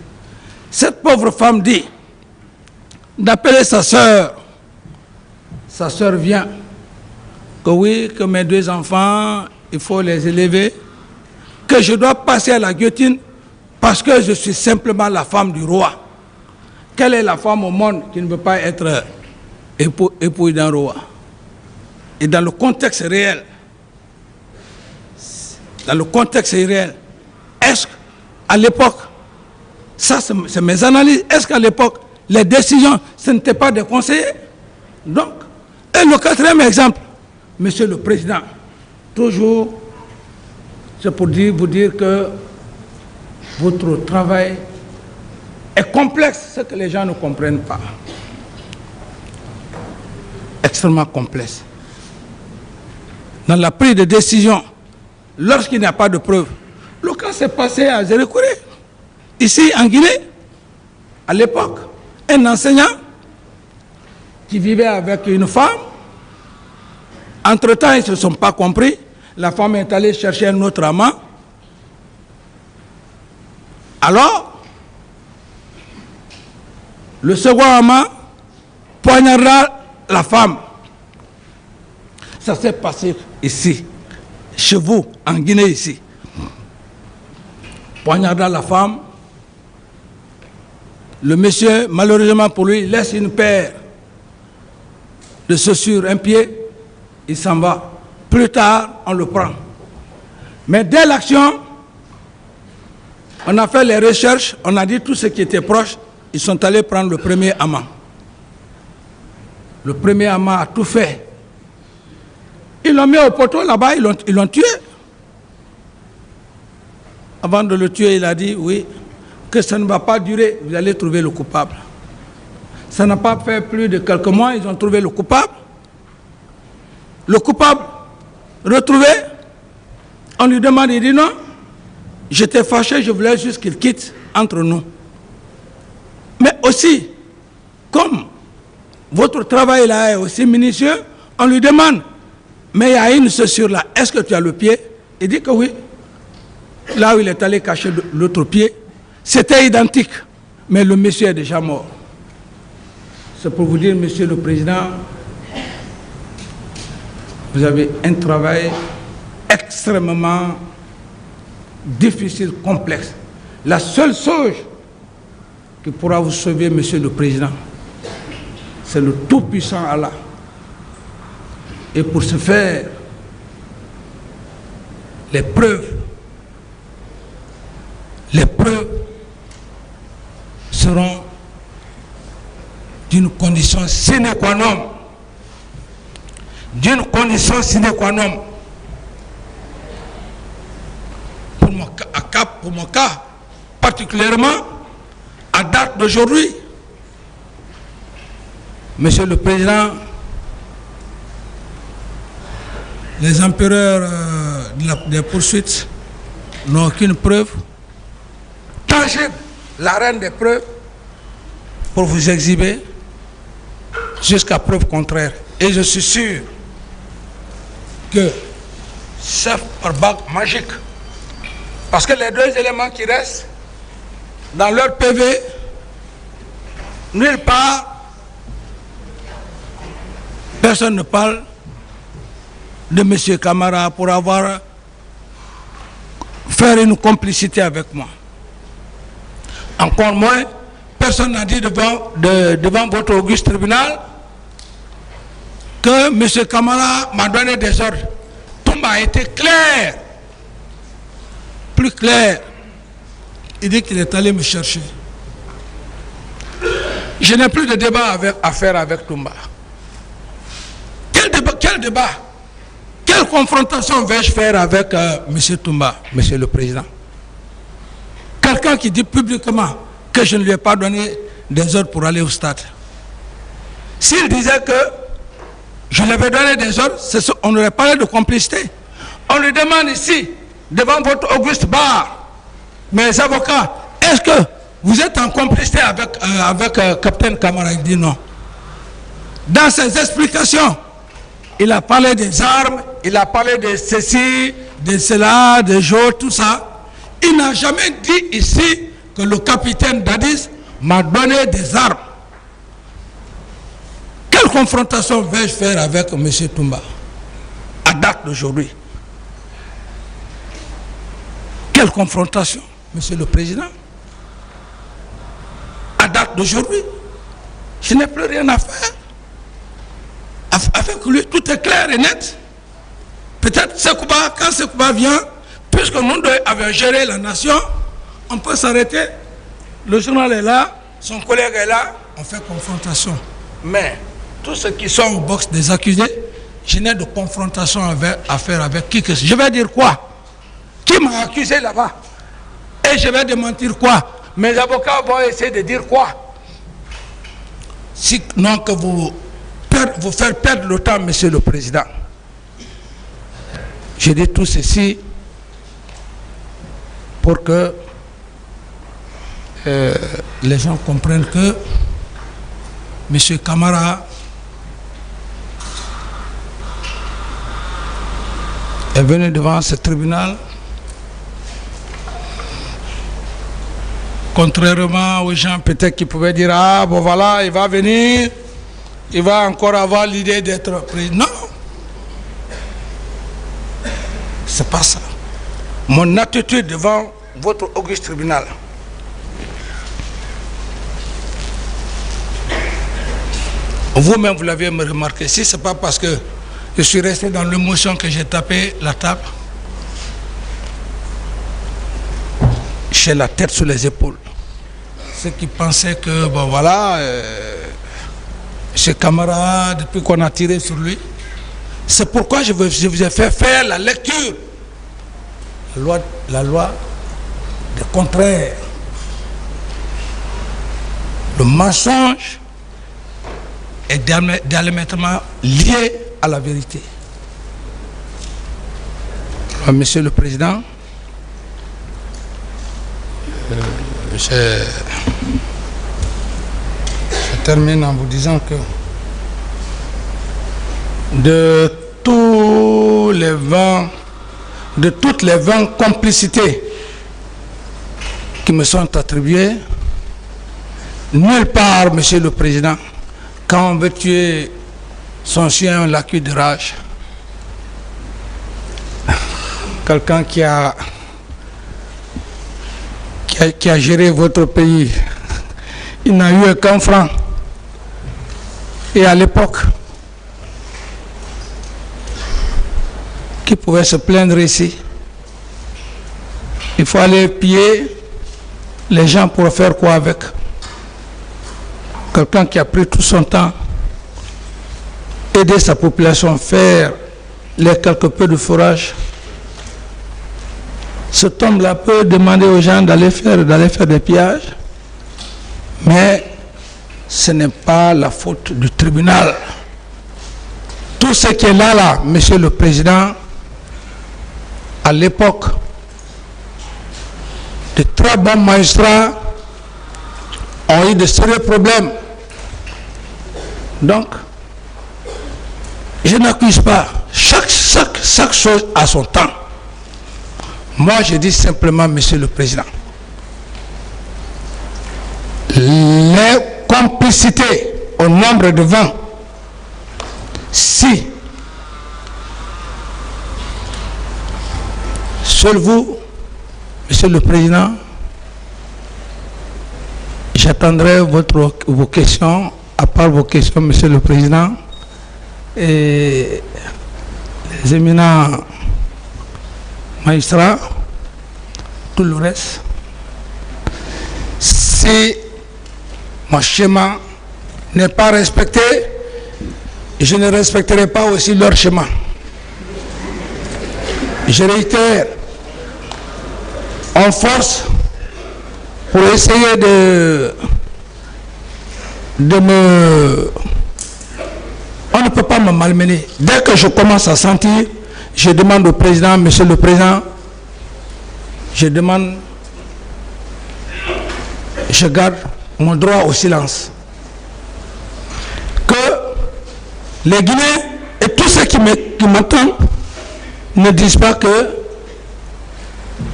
Cette pauvre femme dit d'appeler sa sœur. Sa sœur vient. Que oui, que mes deux enfants, il faut les élever. Que je dois passer à la guillotine parce que je suis simplement la femme du roi. Quelle est la femme au monde qui ne veut pas être épouse d'un roi? Et dans le contexte réel, est-ce qu'à l'époque, ça c'est mes analyses, est-ce qu'à l'époque, les décisions, ce n'était pas des conseillers? Donc, et le quatrième exemple, Monsieur le Président, toujours, c'est pour vous dire que votre travail est complexe, ce que les gens ne comprennent pas. Extrêmement complexe. Dans la prise de décision, lorsqu'il n'y a pas de preuves, le cas s'est passé à Zérékouré, ici en Guinée, à l'époque, un enseignant qui vivait avec une femme. Entre-temps, ils ne se sont pas compris. La femme est allée chercher un autre amant. Alors, le second amant poignarda la femme. Ça s'est passé ici, chez vous, en Guinée, ici. Poignarda la femme. Le monsieur, malheureusement pour lui, laisse une paire de chaussures, un pied. Il s'en va. Plus tard, on le prend. Mais dès l'action, on a fait les recherches, on a dit tous ceux qui étaient proches, ils sont allés prendre le premier amant. Le premier amant a tout fait. Ils l'ont mis au poteau là-bas, ils l'ont tué. Avant de le tuer, il a dit, oui, que ça ne va pas durer, vous allez trouver le coupable. Ça n'a pas fait plus de quelques mois, ils ont trouvé le coupable. Le coupable retrouvé, on lui demande, il dit non, j'étais fâché, je voulais juste qu'il quitte entre nous. Mais aussi, comme votre travail là est aussi minutieux, on lui demande, mais il y a une chaussure là, est-ce que tu as le pied? Il dit que oui. Là où il est allé cacher l'autre pied, c'était identique, mais le monsieur est déjà mort. C'est pour vous dire, Monsieur le Président, vous avez un travail extrêmement difficile, complexe. La seule chose qui pourra vous sauver, Monsieur le Président, c'est le tout-puissant Allah. Et pour ce faire, les preuves seront d'une condition sine qua non. D'une condition sine qua non. Pour mon cas, particulièrement, à date d'aujourd'hui, Monsieur le Président, les empereurs des poursuites n'ont aucune preuve tangible, la reine des preuves, pour vous exhiber jusqu'à preuve contraire. Et je suis sûr que c'est par bague magique. Parce que les deux éléments qui restent dans leur PV, nulle part, personne ne parle de M. Camara pour avoir fait une complicité avec moi. Encore moins, personne n'a dit devant votre auguste tribunal que M. Camara m'a donné des ordres. Tout m'a été clair, plus clair. Il dit qu'il est allé me chercher. Je n'ai plus de débat à faire avec Toumba. Quel débat? Quelle confrontation vais-je faire avec M. Toumba, M. le Président? Quelqu'un qui dit publiquement que je ne lui ai pas donné des ordres pour aller au stade. S'il disait que je lui avais donné des ordres, on aurait parlé de complicité. On lui demande ici, devant votre auguste bar, mes avocats, est-ce que vous êtes en complicité avec Capitaine Camara? Il dit non. Dans ses explications, il a parlé des armes, il a parlé de ceci, de cela, de jeux, tout ça. Il n'a jamais dit ici que le capitaine Dadis m'a donné des armes. Quelle confrontation vais-je faire avec M. Toumba à date d'aujourd'hui? Quelle confrontation, M. le Président? À date d'aujourd'hui, je n'ai plus rien à faire. Avec lui, tout est clair et net. Peut-être quand Sekouba vient, puisque nous avons géré la nation, on peut s'arrêter. Le journal est là, son collègue est là, on fait confrontation. Mais tous ceux qui sont au box des accusés, je n'ai de confrontation à faire avec qui que ce soit. Je vais dire quoi? Qui m'a accusé là-bas? Et je vais démentir quoi? Mes avocats vont essayer de dire quoi? Sinon que vous faire perdre le temps, Monsieur le Président. Je dis tout ceci pour que les gens comprennent que M. Camara est venu devant ce tribunal contrairement aux gens peut-être qui pouvaient dire ah bon voilà, il va venir, il va encore avoir l'idée d'être président. Non, c'est pas ça. Mon attitude devant votre auguste tribunal, vous-même vous l'avez remarqué, si c'est pas parce que je suis resté dans l'émotion que j'ai tapé la table, hochait la tête sur les épaules. Ceux qui pensaient que, bon voilà, ce camarade, depuis qu'on a tiré sur lui, c'est pourquoi je vous ai fait faire la lecture. La loi des contraires. Le mensonge est diamétralement lié à la vérité. Alors, Monsieur le Président, je termine en vous disant que de toutes les 20 complicités qui me sont attribuées, nulle part, Monsieur le Président, quand on veut tuer son chien, on l'accuse de rage. Quelqu'un qui a géré votre pays, il n'a eu qu'un franc. Et à l'époque, qui pouvait se plaindre ici? Il faut aller piller les gens pour faire quoi avec? Quelqu'un qui a pris tout son temps, aider sa population, faire les quelques peu de forage. Cet homme-là peut demander aux gens d'aller faire des pillages, mais ce n'est pas la faute du tribunal. Tout ce qui est là, Monsieur le Président, à l'époque, de très bons magistrats ont eu de sérieux problèmes. Donc, je n'accuse pas. Chaque chose a son temps. Moi, je dis simplement, Monsieur le Président, les complicités au nombre de 20, si seul vous, Monsieur le Président, j'attendrai vos questions, à part vos questions, Monsieur le Président, et les éminents magistrats, tout le reste. Si mon schéma n'est pas respecté, je ne respecterai pas aussi leur schéma. Je réitère, en force, pour essayer de me... On ne peut pas me malmener. Dès que je commence à sentir, je demande au président, Monsieur le Président, je garde mon droit au silence. Que les Guinéens et tous ceux qui m'entendent ne disent pas que le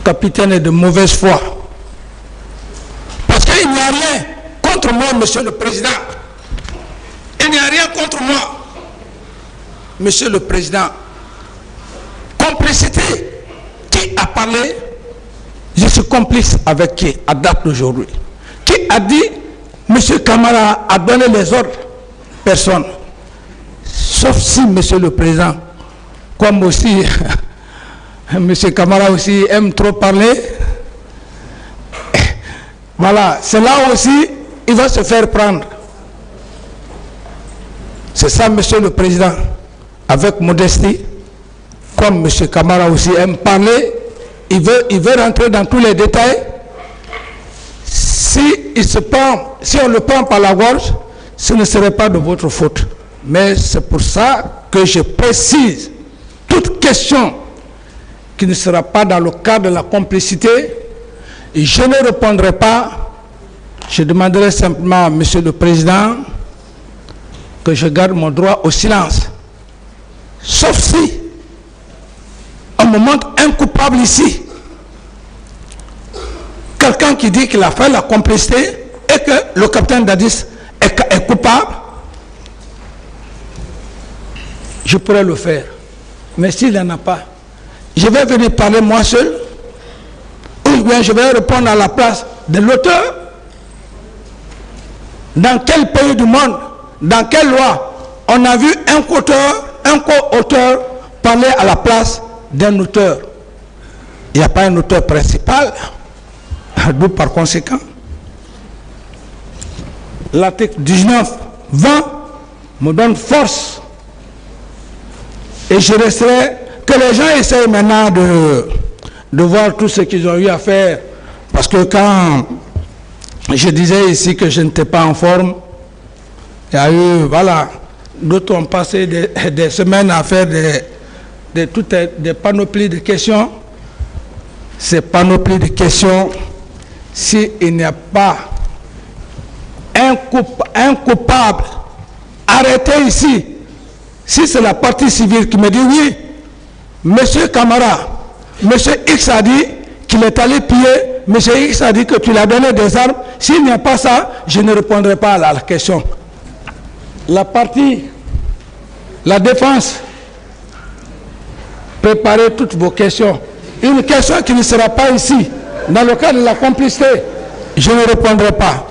capitaine est de mauvaise foi. Parce qu'il n'y a rien contre moi, Monsieur le Président. Il n'y a rien contre moi. Monsieur le Président, complicité, qui a parlé? Je suis complice avec qui à date d'aujourd'hui? Qui a dit Monsieur Camara a donné les ordres? Personne. Sauf si Monsieur le Président, comme aussi Monsieur Camara aussi aime trop parler, voilà, c'est là aussi il va se faire prendre. C'est ça, Monsieur le Président, avec modestie, comme M. Camara aussi aime parler, il veut rentrer dans tous les détails. Si on le prend par la gorge, ce ne serait pas de votre faute. Mais c'est pour ça que je précise, toute question qui ne sera pas dans le cadre de la complicité, je ne répondrai pas. Je demanderai simplement à M. le Président que je garde mon droit au silence. Sauf si on me montre un coupable ici. Quelqu'un qui dit qu'il a fait la complicité et que le capitaine Dadis est coupable, je pourrais le faire. Mais s'il n'y en a pas, je vais venir parler moi seul, ou bien je vais répondre à la place de l'auteur. Dans quel pays du monde, dans quelle loi, on a vu un co-auteur parler à la place d'un auteur? Il n'y a pas un auteur principal. D'où par conséquent, l'article 19-20 me donne force. Et je resterai, que les gens essayent maintenant de voir tout ce qu'ils ont eu à faire. Parce que quand je disais ici que je n'étais pas en forme, il y a eu, voilà, d'autres ont passé des semaines à faire des panoplies de questions. Ces panoplies de questions, s'il n'y a pas un coupable arrêté ici, si c'est la partie civile qui me dit oui, monsieur Camara, monsieur X a dit qu'il est allé piller, monsieur X a dit que tu lui as donné des armes, s'il n'y a pas ça, je ne répondrai pas à la question. La défense, préparez toutes vos questions. Une question qui ne sera pas ici, dans le cadre de la complicité, je ne répondrai pas.